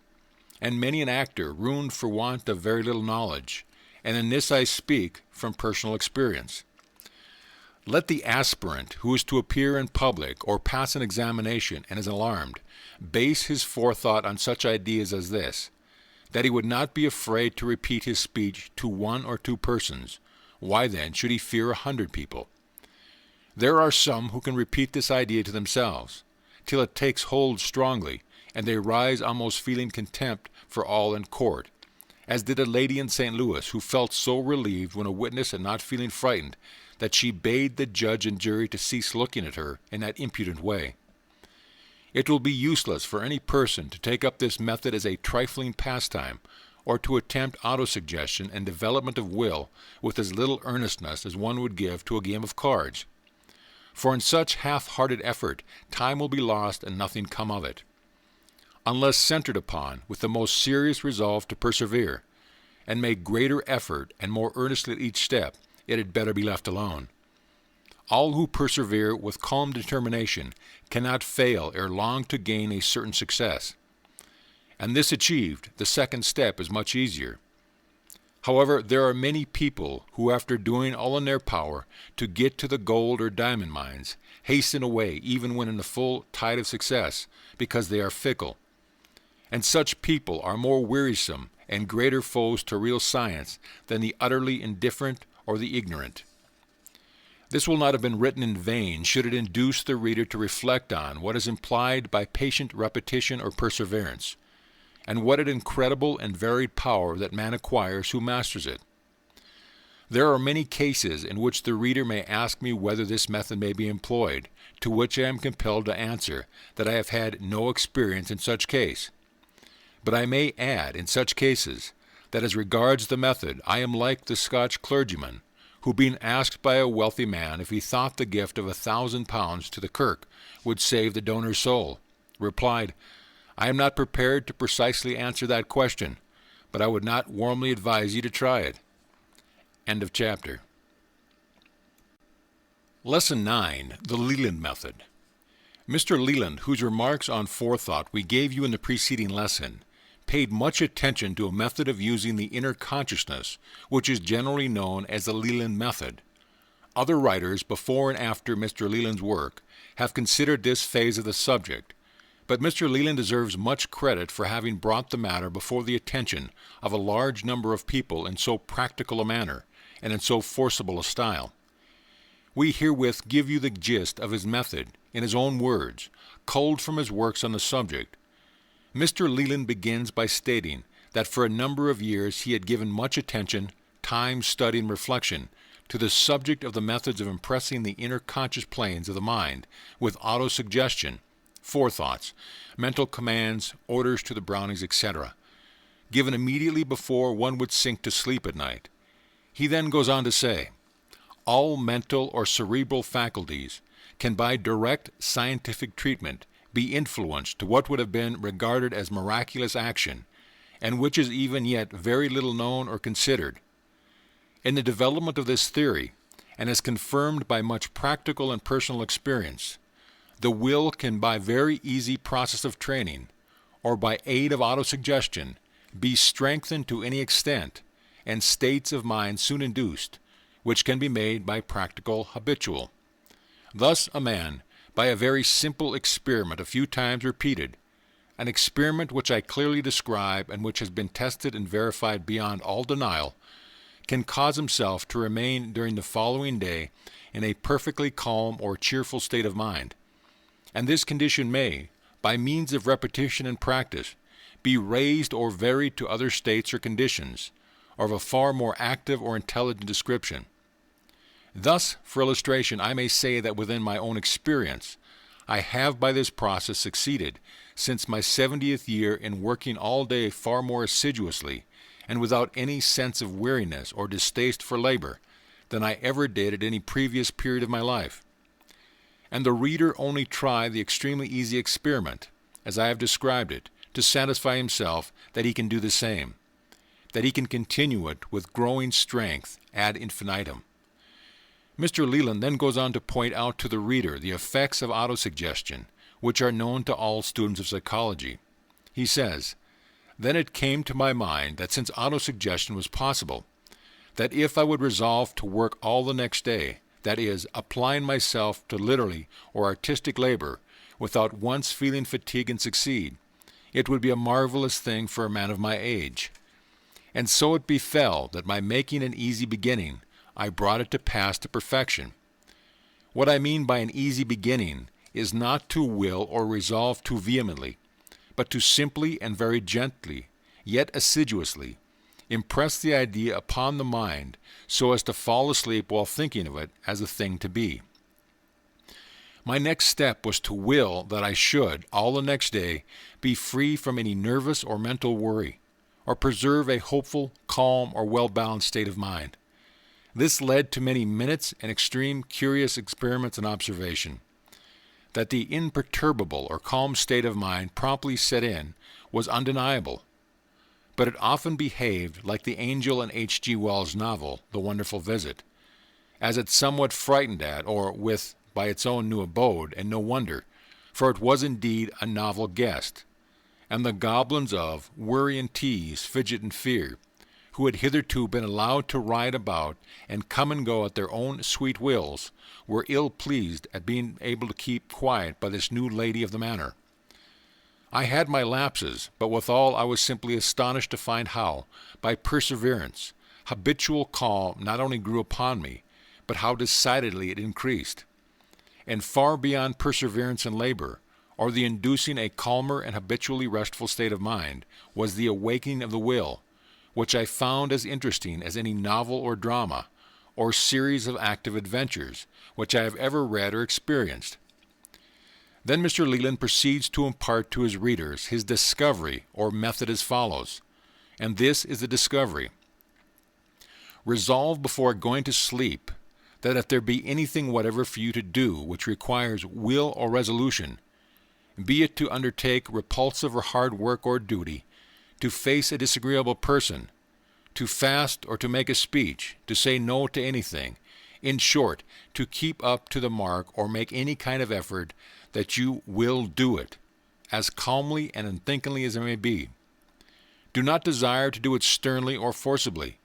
and many an actor ruined for want of very little knowledge, and in this I speak from personal experience. Let the aspirant who is to appear in public or pass an examination and is alarmed base his forethought on such ideas as this: that he would not be afraid to repeat his speech to 1 or 2 persons. Why then should he fear 100 people? There are some who can repeat this idea to themselves, till it takes hold strongly, and they rise almost feeling contempt for all in court, as did a lady in St. Louis who felt so relieved when a witness and not feeling frightened that she bade the judge and jury to cease looking at her in that impudent way. It will be useless for any person to take up this method as a trifling pastime, or to attempt autosuggestion and development of will with as little earnestness as one would give to a game of cards. For in such half-hearted effort, time will be lost and nothing come of it. Unless centered upon with the most serious resolve to persevere, and make greater effort and more earnestly at each step, it had better be left alone. All who persevere with calm determination cannot fail ere long to gain a certain success. And this achieved, the second step is much easier. However, there are many people who, after doing all in their power to get to the gold or diamond mines, hasten away even when in the full tide of success, because they are fickle. And such people are more wearisome and greater foes to real science than the utterly indifferent or the ignorant. This will not have been written in vain should it induce the reader to reflect on what is implied by patient repetition or perseverance, and what an incredible and varied power that man acquires who masters it. There are many cases in which the reader may ask me whether this method may be employed, to which I am compelled to answer that I have had no experience in such case. But I may add, in such cases, that as regards the method, I am like the Scotch clergyman, who, being asked by a wealthy man if he thought the gift of £1,000 to the kirk would save the donor's soul, replied, "I am not prepared to precisely answer that question, but I would not warmly advise you to try it." End of chapter. Lesson 9. The Leland Method. Mr. Leland, whose remarks on forethought we gave you in the preceding lesson, paid much attention to a method of using the inner consciousness, which is generally known as the Leland Method. Other writers before and after Mr. Leland's work have considered this phase of the subject, but Mr. Leland deserves much credit for having brought the matter before the attention of a large number of people in so practical a manner and in so forcible a style. We herewith give you the gist of his method in his own words, culled from his works on the subject. Mr. Leland begins by stating that for a number of years he had given much attention, time, study, and reflection to the subject of the methods of impressing the inner conscious planes of the mind with autosuggestion, forethoughts, mental commands, orders to the Brownings, etc., given immediately before one would sink to sleep at night. He then goes on to say, all mental or cerebral faculties can by direct scientific treatment be influenced to what would have been regarded as miraculous action, and which is even yet very little known or considered. In the development of this theory, and as confirmed by much practical and personal experience, the will can by very easy process of training, or by aid of autosuggestion, be strengthened to any extent, and states of mind soon induced, which can be made by practical habitual. Thus a man, by a very simple experiment a few times repeated, an experiment which I clearly describe and which has been tested and verified beyond all denial, can cause himself to remain during the following day in a perfectly calm or cheerful state of mind. And this condition may, by means of repetition and practice, be raised or varied to other states or conditions, or of a far more active or intelligent description. Thus, for illustration, I may say that within my own experience, I have by this process succeeded, since my 70th year, in working all day far more assiduously, and without any sense of weariness or distaste for labor, than I ever did at any previous period of my life. And the reader only try the extremely easy experiment, as I have described it, to satisfy himself that he can do the same, that he can continue it with growing strength ad infinitum. Mr. Leland then goes on to point out to the reader the effects of autosuggestion, which are known to all students of psychology. He says, "Then it came to my mind that since autosuggestion was possible, that if I would resolve to work all the next day, that is, applying myself to literary or artistic labor, without once feeling fatigue and succeed, it would be a marvelous thing for a man of my age. And so it befell that by making an easy beginning, I brought it to pass to perfection. What I mean by an easy beginning is not to will or resolve too vehemently, but to simply and very gently, yet assiduously, impress the idea upon the mind so as to fall asleep while thinking of it as a thing to be. My next step was to will that I should, all the next day, be free from any nervous or mental worry, or preserve a hopeful, calm, or well-balanced state of mind. This led to many minutes and extreme curious experiments and observation. That the imperturbable or calm state of mind promptly set in was undeniable, but it often behaved like the angel in H.G. Wells' novel, The Wonderful Visit, as it somewhat frightened at, or with, by its own new abode, and no wonder, for it was indeed a novel guest, and the goblins of worry and tease, fidget and fear, who had hitherto been allowed to ride about and come and go at their own sweet wills, were ill pleased at being able to keep quiet by this new lady of the manor. I had my lapses, but withal I was simply astonished to find how, by perseverance, habitual calm not only grew upon me, but how decidedly it increased. And far beyond perseverance and labor, or the inducing a calmer and habitually restful state of mind, was the awakening of the will, which I found as interesting as any novel or drama, or series of active adventures, which I have ever read or experienced. Then Mr. Leland proceeds to impart to his readers his discovery or method as follows, and this is the discovery. Resolve before going to sleep that if there be anything whatever for you to do which requires will or resolution, be it to undertake repulsive or hard work or duty, to face a disagreeable person, to fast or to make a speech, to say no to anything, in short, to keep up to the mark or make any kind of effort, that you will do it, as calmly and unthinkingly as it may be. Do not desire to do it sternly or forcibly,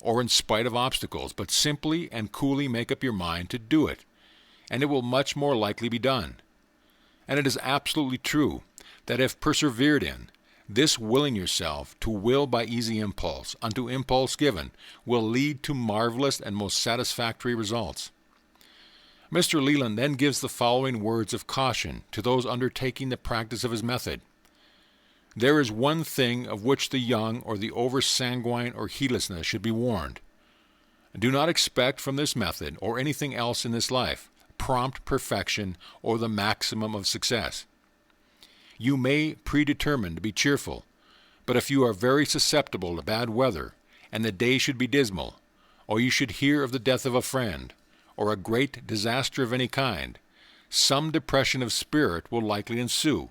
or in spite of obstacles, but simply and coolly make up your mind to do it, and it will much more likely be done. And it is absolutely true that if persevered in, this willing yourself to will by easy impulse unto impulse given will lead to marvelous and most satisfactory results. Mr. Leland then gives the following words of caution to those undertaking the practice of his method. There is one thing of which the young or the over-sanguine or heedlessness should be warned. Do not expect from this method or anything else in this life prompt perfection or the maximum of success. You may predetermine to be cheerful, but if you are very susceptible to bad weather, and the day should be dismal, or you should hear of the death of a friend, or a great disaster of any kind, some depression of spirit will likely ensue.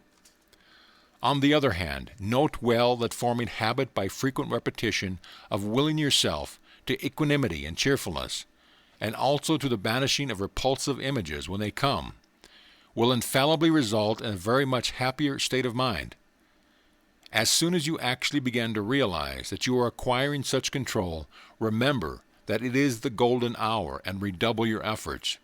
On the other hand, note well that forming habit by frequent repetition of willing yourself to equanimity and cheerfulness, and also to the banishing of repulsive images when they come, will infallibly result in a very much happier state of mind. As soon as you actually begin to realize that you are acquiring such control, remember that it is the golden hour and redouble your efforts.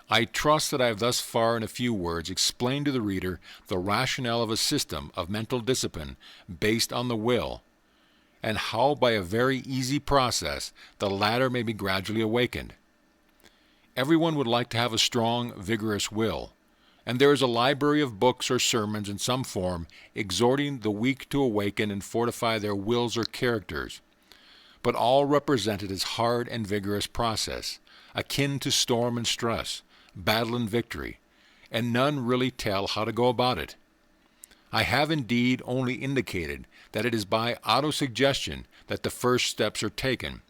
I trust that I have thus far in a few words explained to the reader the rationale of a system of mental discipline based on the will, and how by a very easy process the latter may be gradually awakened. Everyone would like to have a strong, vigorous will, and there is a library of books or sermons in some form exhorting the weak to awaken and fortify their wills or characters, but all represented as hard and vigorous process, akin to storm and stress, battle and victory, and none really tell how to go about it. I have indeed only indicated that it is by autosuggestion that the first steps are taken.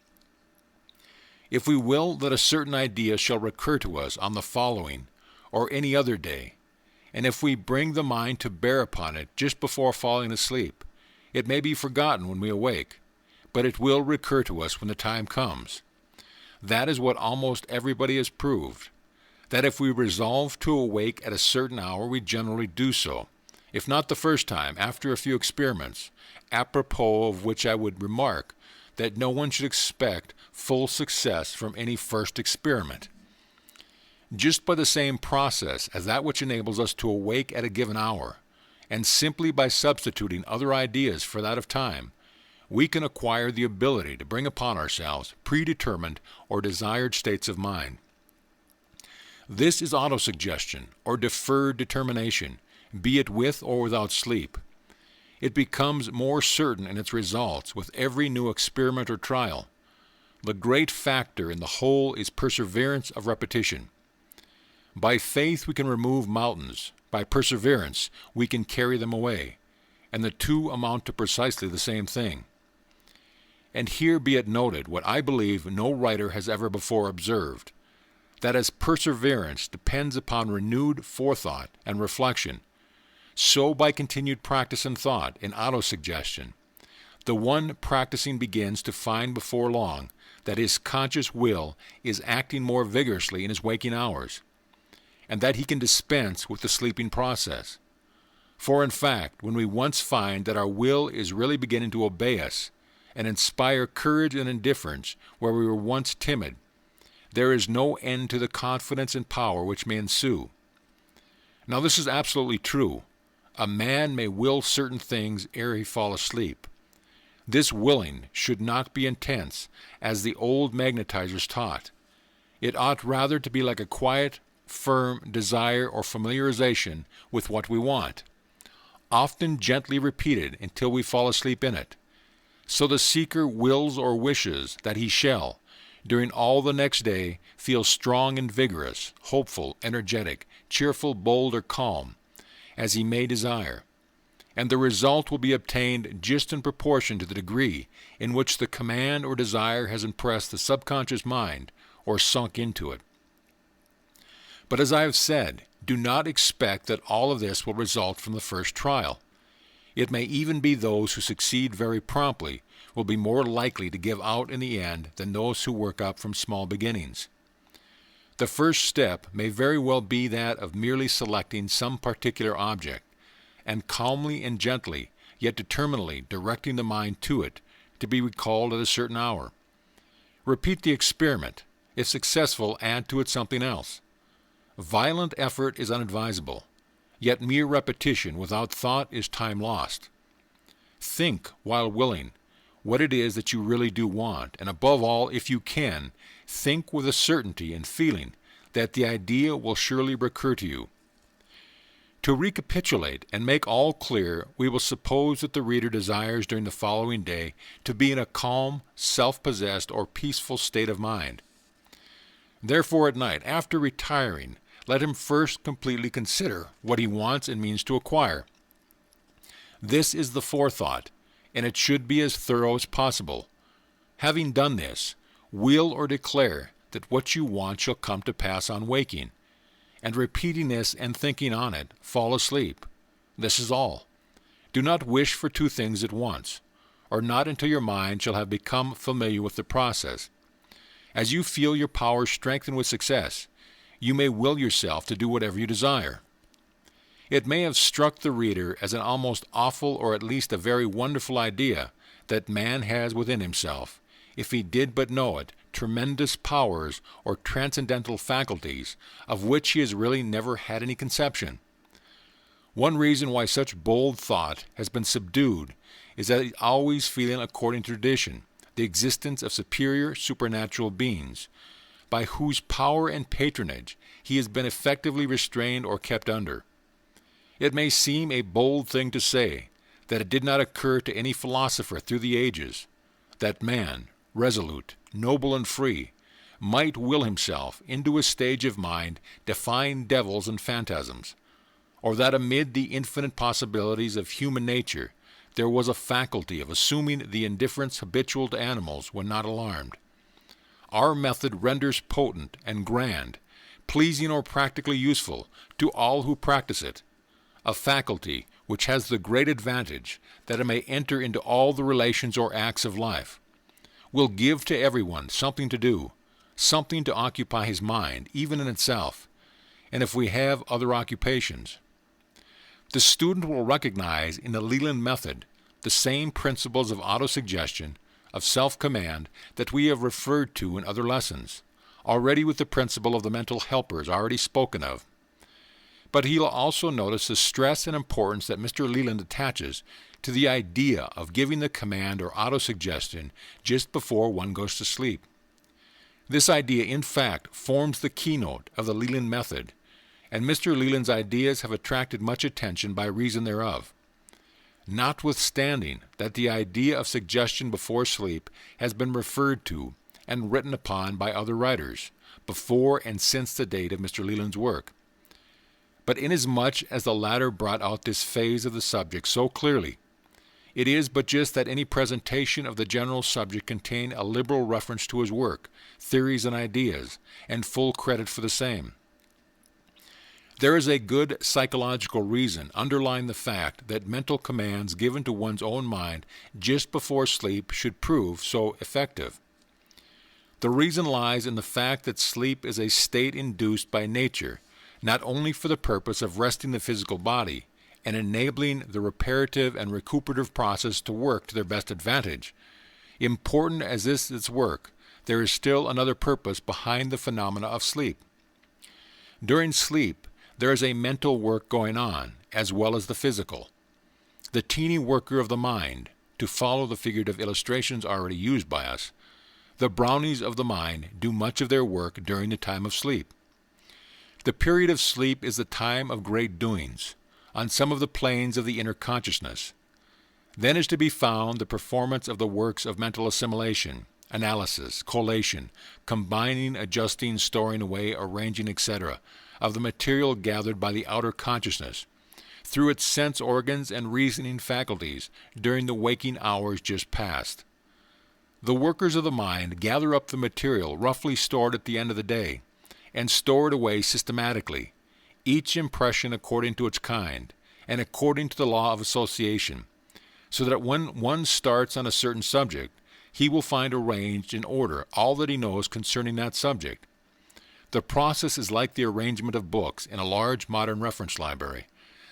If we will that a certain idea shall recur to us on the following or any other day, and if we bring the mind to bear upon it just before falling asleep, it may be forgotten when we awake, but it will recur to us when the time comes. That is what almost everybody has proved, that if we resolve to awake at a certain hour, we generally do so, if not the first time, after a few experiments, apropos of which I would remark that no one should expect full success from any first experiment. Just by the same process as that which enables us to awake at a given hour, and simply by substituting other ideas for that of time, we can acquire the ability to bring upon ourselves predetermined or desired states of mind. This is autosuggestion, or deferred determination, be it with or without sleep. It becomes more certain in its results with every new experiment or trial. The great factor in the whole is perseverance of repetition. By faith we can remove mountains, by perseverance we can carry them away, and the two amount to precisely the same thing. And here be it noted what I believe no writer has ever before observed, that as perseverance depends upon renewed forethought and reflection, so by continued practice and thought in autosuggestion, the one practicing begins to find before long that his conscious will is acting more vigorously in his waking hours, and that he can dispense with the sleeping process. For in fact, when we once find that our will is really beginning to obey us and inspire courage and indifference where we were once timid, there is no end to the confidence and power which may ensue. Now this is absolutely true. A man may will certain things ere he fall asleep. This willing should not be intense, as the old magnetizers taught. It ought rather to be like a quiet, firm desire or familiarization with what we want, often gently repeated until we fall asleep in it. So the seeker wills or wishes that he shall, during all the next day, feel strong and vigorous, hopeful, energetic, cheerful, bold, or calm, as he may desire. And the result will be obtained just in proportion to the degree in which the command or desire has impressed the subconscious mind or sunk into it. But as I have said, do not expect that all of this will result from the first trial. It may even be those who succeed very promptly will be more likely to give out in the end than those who work up from small beginnings. The first step may very well be that of merely selecting some particular object, and calmly and gently, yet determinedly directing the mind to it, to be recalled at a certain hour. Repeat the experiment. If successful, add to it something else. Violent effort is unadvisable, yet mere repetition without thought is time lost. Think, while willing, what it is that you really do want, and above all, if you can, think with a certainty and feeling that the idea will surely recur to you. To recapitulate and make all clear, we will suppose that the reader desires during the following day to be in a calm, self-possessed, or peaceful state of mind. Therefore, at night, after retiring, let him first completely consider what he wants and means to acquire. This is the forethought, and it should be as thorough as possible. Having done this, will or declare that what you want shall come to pass on waking, and repeating this and thinking on it, fall asleep. This is all. Do not wish for two things at once, or not until your mind shall have become familiar with the process. As you feel your powers strengthen with success, you may will yourself to do whatever you desire. It may have struck the reader as an almost awful or at least a very wonderful idea that man has within himself, if he did but know it, tremendous powers or transcendental faculties of which he has really never had any conception. One reason why such bold thought has been subdued is that he always feeling, according to tradition, the existence of superior supernatural beings, by whose power and patronage he has been effectively restrained or kept under. It may seem a bold thing to say that it did not occur to any philosopher through the ages that man, resolute, noble, and free, might will himself into a stage of mind defying devils and phantasms, or that amid the infinite possibilities of human nature there was a faculty of assuming the indifference habitual to animals when not alarmed. Our method renders potent and grand, pleasing or practically useful to all who practice it, a faculty which has the great advantage that it may enter into all the relations or acts of life, will give to everyone something to do, something to occupy his mind, even in itself, and if we have other occupations. The student will recognize in the Leland method the same principles of autosuggestion, of self-command that we have referred to in other lessons, already with the principle of the mental helpers already spoken of. But he'll also notice the stress and importance that Mr. Leland attaches to the idea of giving the command or autosuggestion just before one goes to sleep. This idea, in fact, forms the keynote of the Leland method, and Mr. Leland's ideas have attracted much attention by reason thereof. Notwithstanding that the idea of suggestion before sleep has been referred to and written upon by other writers, before and since the date of Mr. Leland's work. But inasmuch as the latter brought out this phase of the subject so clearly, It is but just that any presentation of the general subject contain a liberal reference to his work, theories and ideas, and full credit for the same. There is a good psychological reason underlying the fact that mental commands given to one's own mind just before sleep should prove so effective. The reason lies in the fact that sleep is a state induced by nature, not only for the purpose of resting the physical body and enabling the reparative and recuperative process to work to their best advantage. Important as this is work, there is still another purpose behind the phenomena of sleep. During sleep, there is a mental work going on, as well as the physical. The teeny worker of the mind, to follow the figurative illustrations already used by us, the brownies of the mind do much of their work during the time of sleep. The period of sleep is the time of great doings, on some of the planes of the inner consciousness. Then is to be found the performance of the works of mental assimilation, analysis, collation, combining, adjusting, storing away, arranging, etc., of the material gathered by the outer consciousness, through its sense organs and reasoning faculties during the waking hours just past. The workers of the mind gather up the material roughly stored at the end of the day, and store it away systematically, each impression according to its kind, and according to the law of association, so that when one starts on a certain subject, he will find arranged in order all that he knows concerning that subject. The process is like the arrangement of books in a large modern reference library,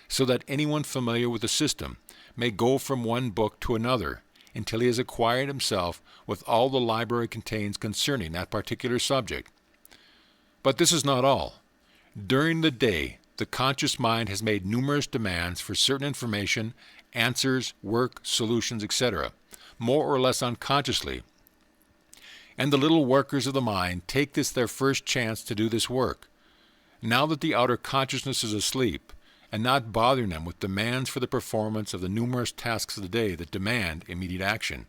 so that anyone familiar with the system may go from one book to another until he has acquired himself with all the library contains concerning that particular subject. But this is not all. During the day, the conscious mind has made numerous demands for certain information, answers, work, solutions, etc., more or less unconsciously. And the little workers of the mind take this their first chance to do this work, now that the outer consciousness is asleep, and not bothering them with demands for the performance of the numerous tasks of the day that demand immediate action.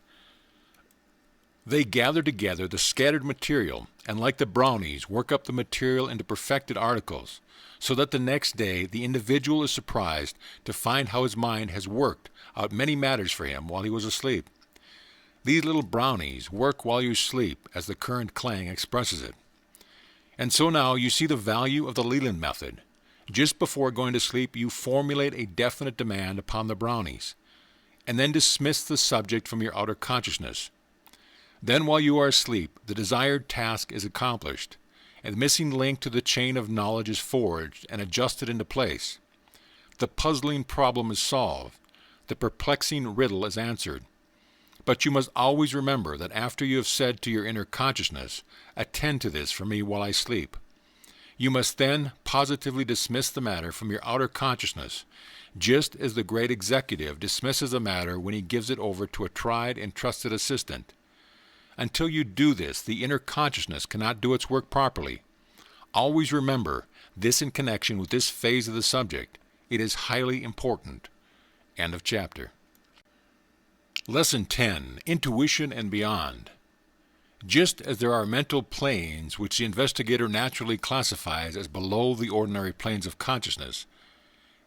They gather together the scattered material, and like the brownies, work up the material into perfected articles, so that the next day the individual is surprised to find how his mind has worked out many matters for him while he was asleep. These little brownies work while you sleep, as the current clang expresses it. And so now you see the value of the Leland method. Just before going to sleep, you formulate a definite demand upon the brownies, and then dismiss the subject from your outer consciousness. Then while you are asleep, the desired task is accomplished, and the missing link to the chain of knowledge is forged and adjusted into place. The puzzling problem is solved. The perplexing riddle is answered. But you must always remember that after you have said to your inner consciousness, "Attend to this for me while I sleep," you must then positively dismiss the matter from your outer consciousness, just as the great executive dismisses a matter when he gives it over to a tried and trusted assistant. Until you do this, the inner consciousness cannot do its work properly. Always remember this in connection with this phase of the subject. It is highly important. End of chapter. Lesson 10. Intuition and Beyond. Just as there are mental planes which the investigator naturally classifies as below the ordinary planes of consciousness,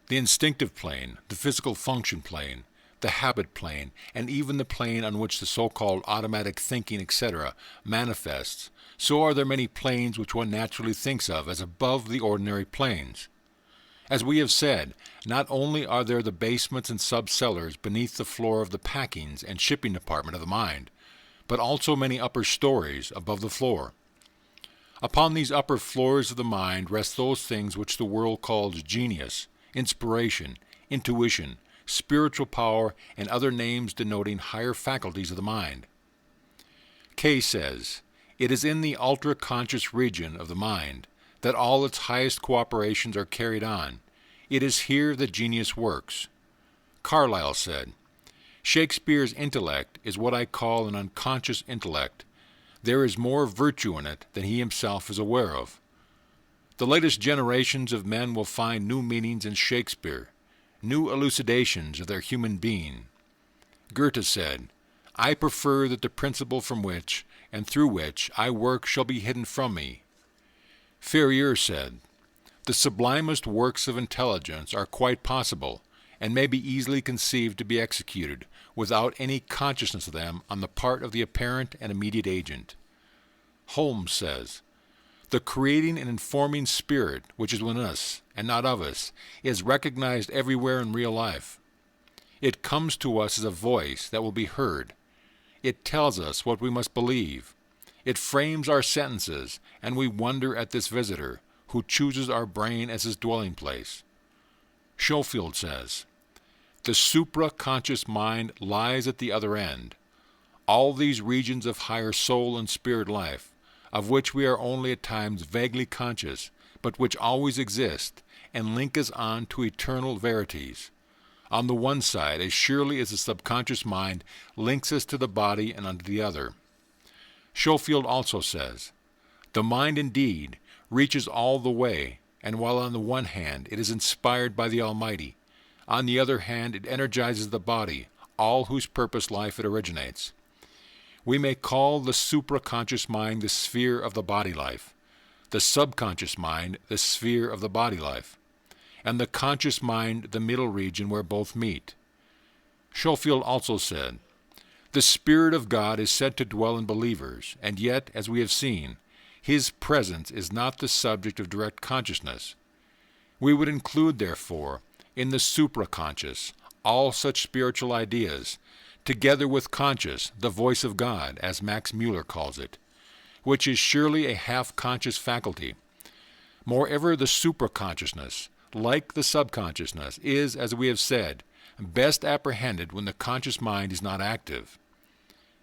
the instinctive plane, the physical function plane, the habit plane, and even the plane on which the so-called automatic thinking, etc., manifests, so are there many planes which one naturally thinks of as above the ordinary planes. As we have said, not only are there the basements and sub-cellars beneath the floor of the packings and shipping department of the mind, but also many upper stories above the floor. Upon these upper floors of the mind rest those things which the world calls genius, inspiration, intuition, spiritual power, and other names denoting higher faculties of the mind. Kay says, "It is in the ultra-conscious region of the mind that all its highest cooperations are carried on. It is here that genius works." Carlyle said, "Shakespeare's intellect is what I call an unconscious intellect. There is more virtue in it than he himself is aware of." The latest generations of men will find new meanings in Shakespeare, new elucidations of their human being. Goethe said, "I prefer that the principle from which and through which I work shall be hidden from me." Ferrier said, "The sublimest works of intelligence are quite possible, and may be easily conceived to be executed, without any consciousness of them on the part of the apparent and immediate agent. Holmes says, "The creating and informing spirit, which is within us and not of us, is recognized everywhere in real life. It comes to us as a voice that will be heard. It tells us what we must believe. It frames our sentences, and we wonder at this visitor, who chooses our brain as his dwelling place." Schofield says, "The supra-conscious mind lies at the other end. All these regions of higher soul and spirit life, of which we are only at times vaguely conscious, but which always exist, and link us on to eternal verities. On the one side, as surely as the subconscious mind links us to the body, and on the other." Schofield also says, "The mind indeed reaches all the way, and while on the one hand it is inspired by the Almighty, on the other hand it energizes the body, all whose purpose life it originates. We may call the supraconscious mind the sphere of the body life, the subconscious mind the sphere of the body life, and the conscious mind the middle region where both meet." Schofield also said, "The Spirit of God is said to dwell in believers, and yet, as we have seen, His presence is not the subject of direct consciousness. We would include, therefore, in the supraconscious all such spiritual ideas, together with conscious, the voice of God, as Max Muller calls it, which is surely a half-conscious faculty. Moreover, the supraconsciousness, like the subconsciousness, is, as we have said, best apprehended when the conscious mind is not active.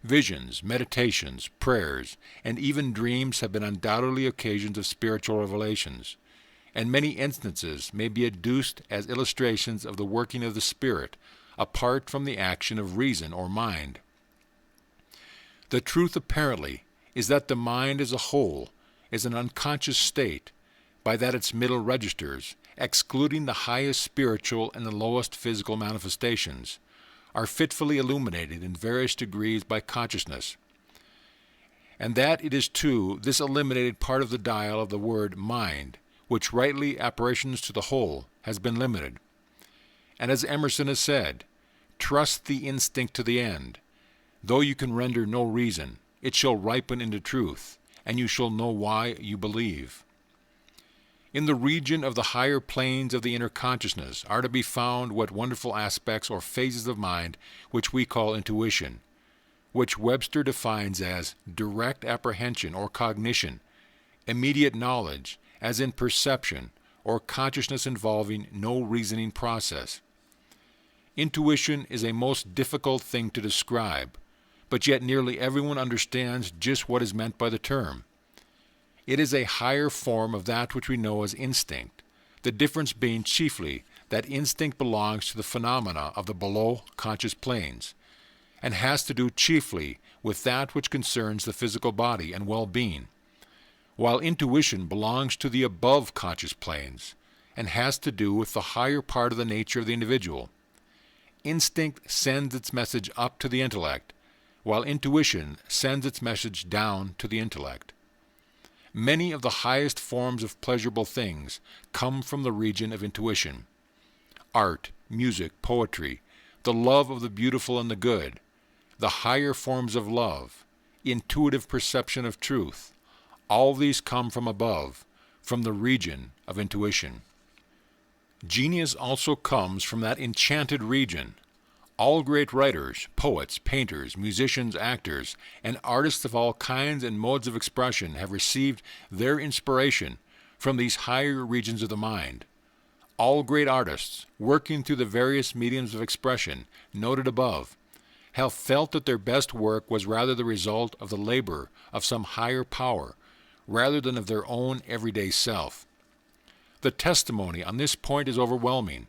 Visions, meditations, prayers, and even dreams have been undoubtedly occasions of spiritual revelations, and many instances may be adduced as illustrations of the working of the Spirit, apart from the action of reason or mind. The truth apparently is that the mind as a whole is an unconscious state, by that its middle registers, excluding the highest spiritual and the lowest physical manifestations, are fitfully illuminated in various degrees by consciousness, and that it is to this eliminated part of the dial of the word mind, which rightly apparitions to the whole, has been limited. And as Emerson has said, "Trust the instinct to the end. Though you can render no reason, it shall ripen into truth, and you shall know why you believe." In the region of the higher planes of the inner consciousness are to be found what wonderful aspects or phases of mind which we call intuition, which Webster defines as direct apprehension or cognition, immediate knowledge, as in perception, or consciousness involving no reasoning process. Intuition is a most difficult thing to describe, but yet nearly everyone understands just what is meant by the term. It is a higher form of that which we know as instinct, the difference being chiefly that instinct belongs to the phenomena of the below conscious planes, and has to do chiefly with that which concerns the physical body and well-being, while intuition belongs to the above conscious planes, and has to do with the higher part of the nature of the individual. Instinct sends its message up to the intellect, while intuition sends its message down to the intellect. Many of the highest forms of pleasurable things come from the region of intuition. Art, music, poetry, the love of the beautiful and the good, the higher forms of love, intuitive perception of truth, all these come from above, from the region of intuition. Genius also comes from that enchanted region. All great writers, poets, painters, musicians, actors, and artists of all kinds and modes of expression have received their inspiration from these higher regions of the mind. All great artists, working through the various mediums of expression noted above, have felt that their best work was rather the result of the labor of some higher power, rather than of their own everyday self. The testimony on this point is overwhelming,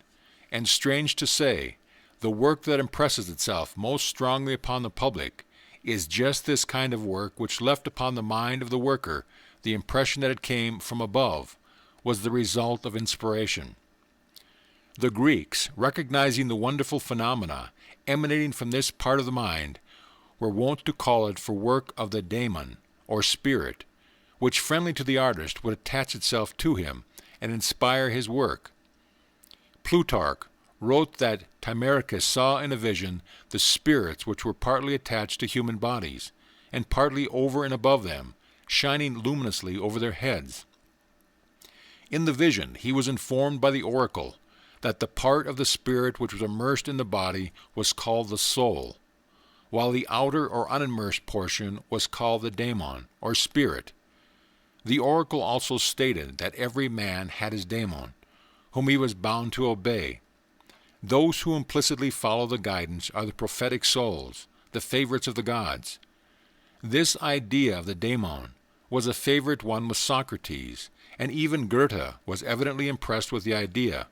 and strange to say, the work that impresses itself most strongly upon the public is just this kind of work which left upon the mind of the worker the impression that it came from above, was the result of inspiration. The Greeks, recognizing the wonderful phenomena emanating from this part of the mind, were wont to call it for work of the daemon, or spirit, which friendly to the artist would attach itself to him and inspire his work. Plutarch, wrote that Timarchus saw in a vision the spirits which were partly attached to human bodies, and partly over and above them, shining luminously over their heads. In the vision he was informed by the oracle that the part of the spirit which was immersed in the body was called the soul, while the outer or unimmersed portion was called the daemon, or spirit. The oracle also stated that every man had his daemon, whom he was bound to obey. Those who implicitly follow the guidance are the prophetic souls, the favorites of the gods. This idea of the daemon was a favorite one with Socrates, and even Goethe was evidently impressed with the idea,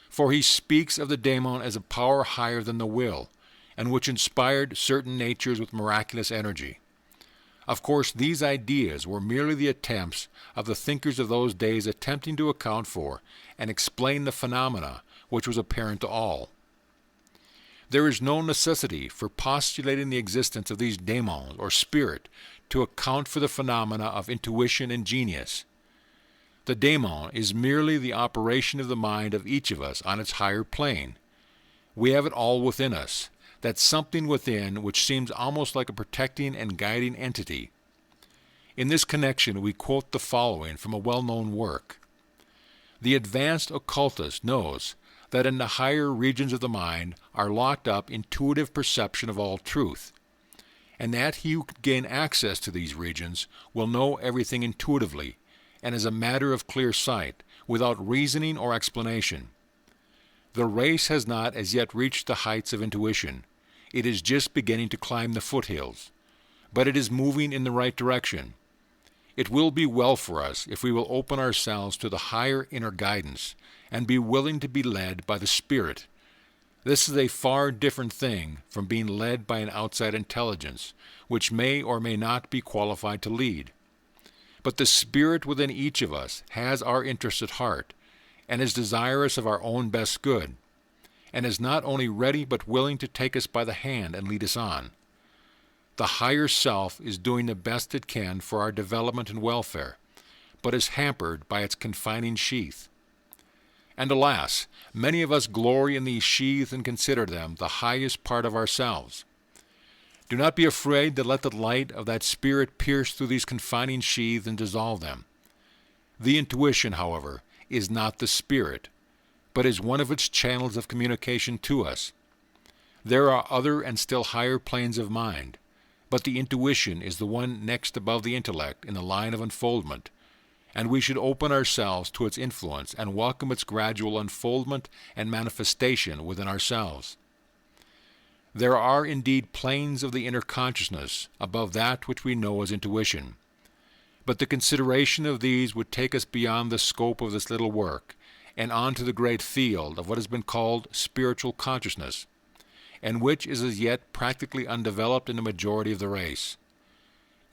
for he speaks of the daemon as a power higher than the will, and which inspired certain natures with miraculous energy. Of course, these ideas were merely the attempts of the thinkers of those days attempting to account for and explain the phenomena which was apparent to all. There is no necessity for postulating the existence of these daemons or spirit to account for the phenomena of intuition and genius. The daemon is merely the operation of the mind of each of us on its higher plane. We have it all within us, that something within which seems almost like a protecting and guiding entity. In this connection we quote the following from a well-known work. The advanced occultist knows that in the higher regions of the mind are locked up intuitive perception of all truth, and that he who can gain access to these regions will know everything intuitively, and as a matter of clear sight, without reasoning or explanation. The race has not as yet reached the heights of intuition. It is just beginning to climb the foothills, but it is moving in the right direction. It will be well for us if we will open ourselves to the higher inner guidance and be willing to be led by the Spirit. This is a far different thing from being led by an outside intelligence, which may or may not be qualified to lead. But the Spirit within each of us has our interest at heart, and is desirous of our own best good, and is not only ready but willing to take us by the hand and lead us on. The higher self is doing the best it can for our development and welfare, but is hampered by its confining sheath. And alas, many of us glory in these sheaths and consider them the highest part of ourselves. Do not be afraid to let the light of that Spirit pierce through these confining sheaths and dissolve them. The intuition, however, is not the Spirit, but is one of its channels of communication to us. There are other and still higher planes of mind, but the intuition is the one next above the intellect in the line of unfoldment, and we should open ourselves to its influence and welcome its gradual unfoldment and manifestation within ourselves. There are indeed planes of the inner consciousness above that which we know as intuition, but the consideration of these would take us beyond the scope of this little work and on to the great field of what has been called spiritual consciousness, and which is as yet practically undeveloped in the majority of the race.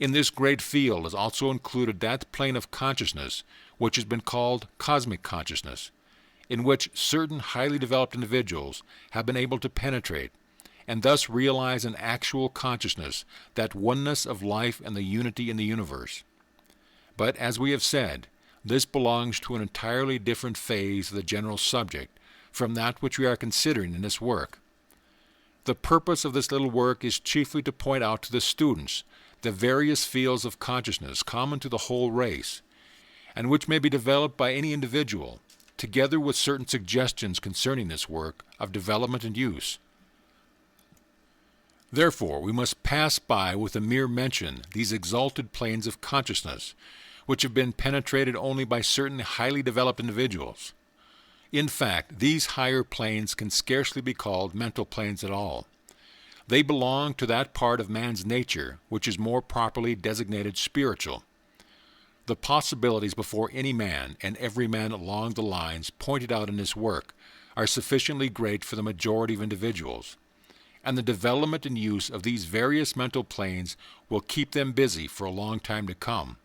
In this great field is also included that plane of consciousness which has been called cosmic consciousness, in which certain highly developed individuals have been able to penetrate, and thus realize an actual consciousness, that oneness of life and the unity in the universe. But, as we have said, this belongs to an entirely different phase of the general subject from that which we are considering in this work. The purpose of this little work is chiefly to point out to the students the various fields of consciousness common to the whole race, and which may be developed by any individual, together with certain suggestions concerning this work of development and use. Therefore, we must pass by with a mere mention these exalted planes of consciousness, which have been penetrated only by certain highly developed individuals. In fact, these higher planes can scarcely be called mental planes at all. They belong to that part of man's nature which is more properly designated spiritual. The possibilities before any man and every man along the lines pointed out in this work are sufficiently great for the majority of individuals, and the development and use of these various mental planes will keep them busy for a long time to come.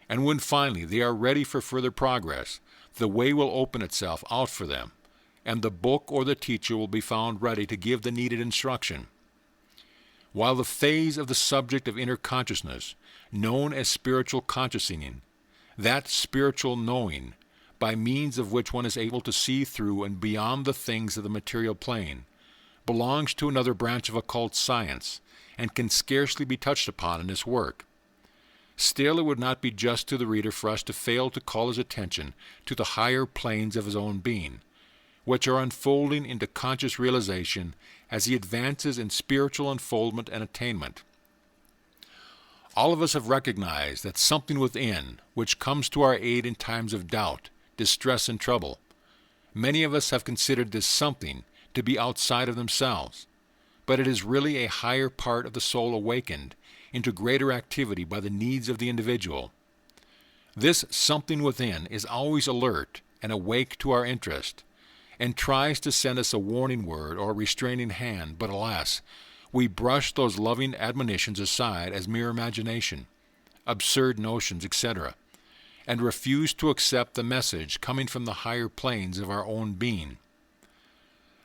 And when finally they are ready for further progress, the way will open itself out for them, and the book or the teacher will be found ready to give the needed instruction. While the phase of the subject of inner consciousness, known as spiritual consciousing, that spiritual knowing, by means of which one is able to see through and beyond the things of the material plane, belongs to another branch of occult science, and can scarcely be touched upon in this work. Still, it would not be just to the reader for us to fail to call his attention to the higher planes of his own being, which are unfolding into conscious realization as he advances in spiritual unfoldment and attainment. All of us have recognized that something within which comes to our aid in times of doubt, distress, and trouble. Many of us have considered this something to be outside of themselves, but it is really a higher part of the soul awakened into greater activity by the needs of the individual. This something within is always alert and awake to our interest, and tries to send us a warning word or a restraining hand, but alas, we brush those loving admonitions aside as mere imagination, absurd notions, etc., and refuse to accept the message coming from the higher planes of our own being.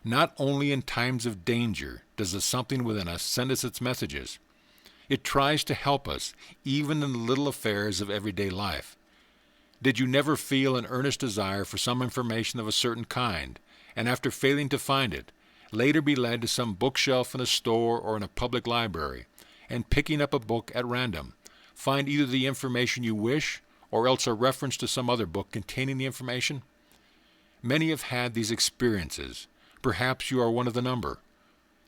Not only in times of danger does the something within us send us its messages, it tries to help us even in the little affairs of everyday life. Did you never feel an earnest desire for some information of a certain kind, and after failing to find it, later be led to some bookshelf in a store or in a public library, and picking up a book at random, find either the information you wish or else a reference to some other book containing the information? Many have had these experiences. Perhaps you are one of the number.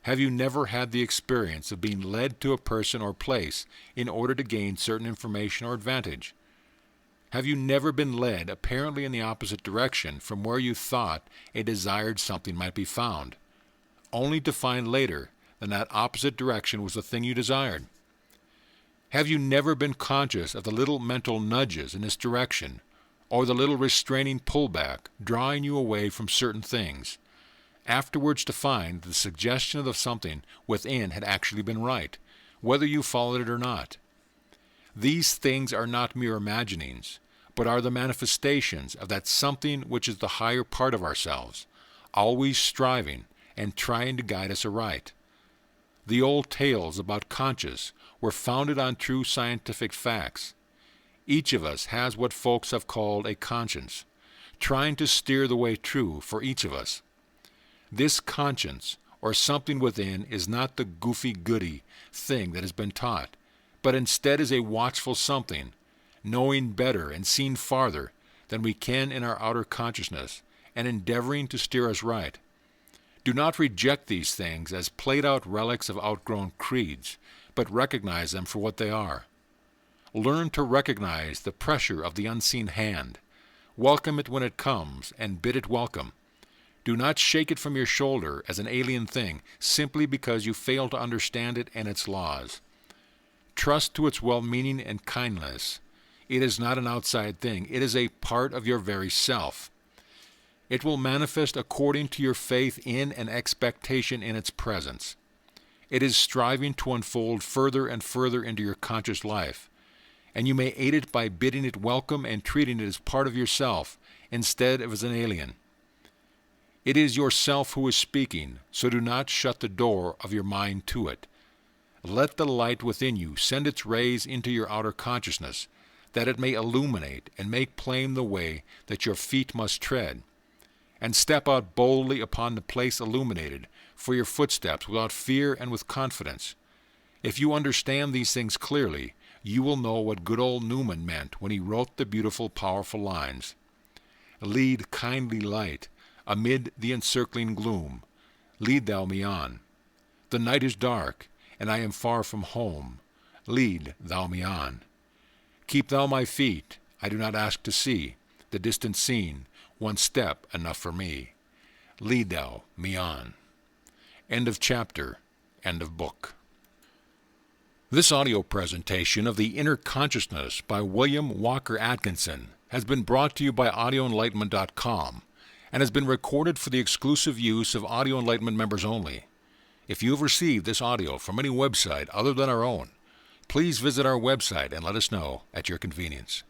Have you never had the experience of being led to a person or place in order to gain certain information or advantage? Have you never been led apparently in the opposite direction from where you thought a desired something might be found, only to find later that opposite direction was the thing you desired? Have you never been conscious of the little mental nudges in this direction, or the little restraining pullback drawing you away from certain things, afterwards to find that the suggestion of the something within had actually been right, whether you followed it or not? These things are not mere imaginings, but are the manifestations of that something which is the higher part of ourselves, always striving and trying to guide us aright. The old tales about conscience were founded on true scientific facts. Each of us has what folks have called a conscience, trying to steer the way true for each of us. This conscience, or something within, is not the goofy-goody thing that has been taught, but instead is a watchful something, knowing better and seeing farther than we can in our outer consciousness, and endeavoring to steer us right. Do not reject these things as played-out relics of outgrown creeds, but recognize them for what they are. Learn to recognize the pressure of the unseen hand. Welcome it when it comes, and bid it welcome. Do not shake it from your shoulder as an alien thing simply because you fail to understand it and its laws. Trust to its well-meaning and kindness. It is not an outside thing. It is a part of your very self. It will manifest according to your faith in and expectation in its presence. It is striving to unfold further and further into your conscious life, and you may aid it by bidding it welcome and treating it as part of yourself instead of as an alien. It is yourself who is speaking, so do not shut the door of your mind to it. Let the light within you send its rays into your outer consciousness, that it may illuminate and make plain the way that your feet must tread, and step out boldly upon the place illuminated for your footsteps without fear and with confidence. If you understand these things clearly, you will know what good old Newman meant when he wrote the beautiful, powerful lines. Lead, kindly light, amid the encircling gloom. Lead thou me on. The night is dark, and I am far from home. Lead thou me on. Keep thou my feet, I do not ask to see the distant scene, one step enough for me. Lead thou me on. End of chapter, end of book. This audio presentation of The Inner Consciousness by William Walker Atkinson has been brought to you by audioenlightenment.com and has been recorded for the exclusive use of Audio Enlightenment members only. If you have received this audio from any website other than our own, please visit our website and let us know at your convenience.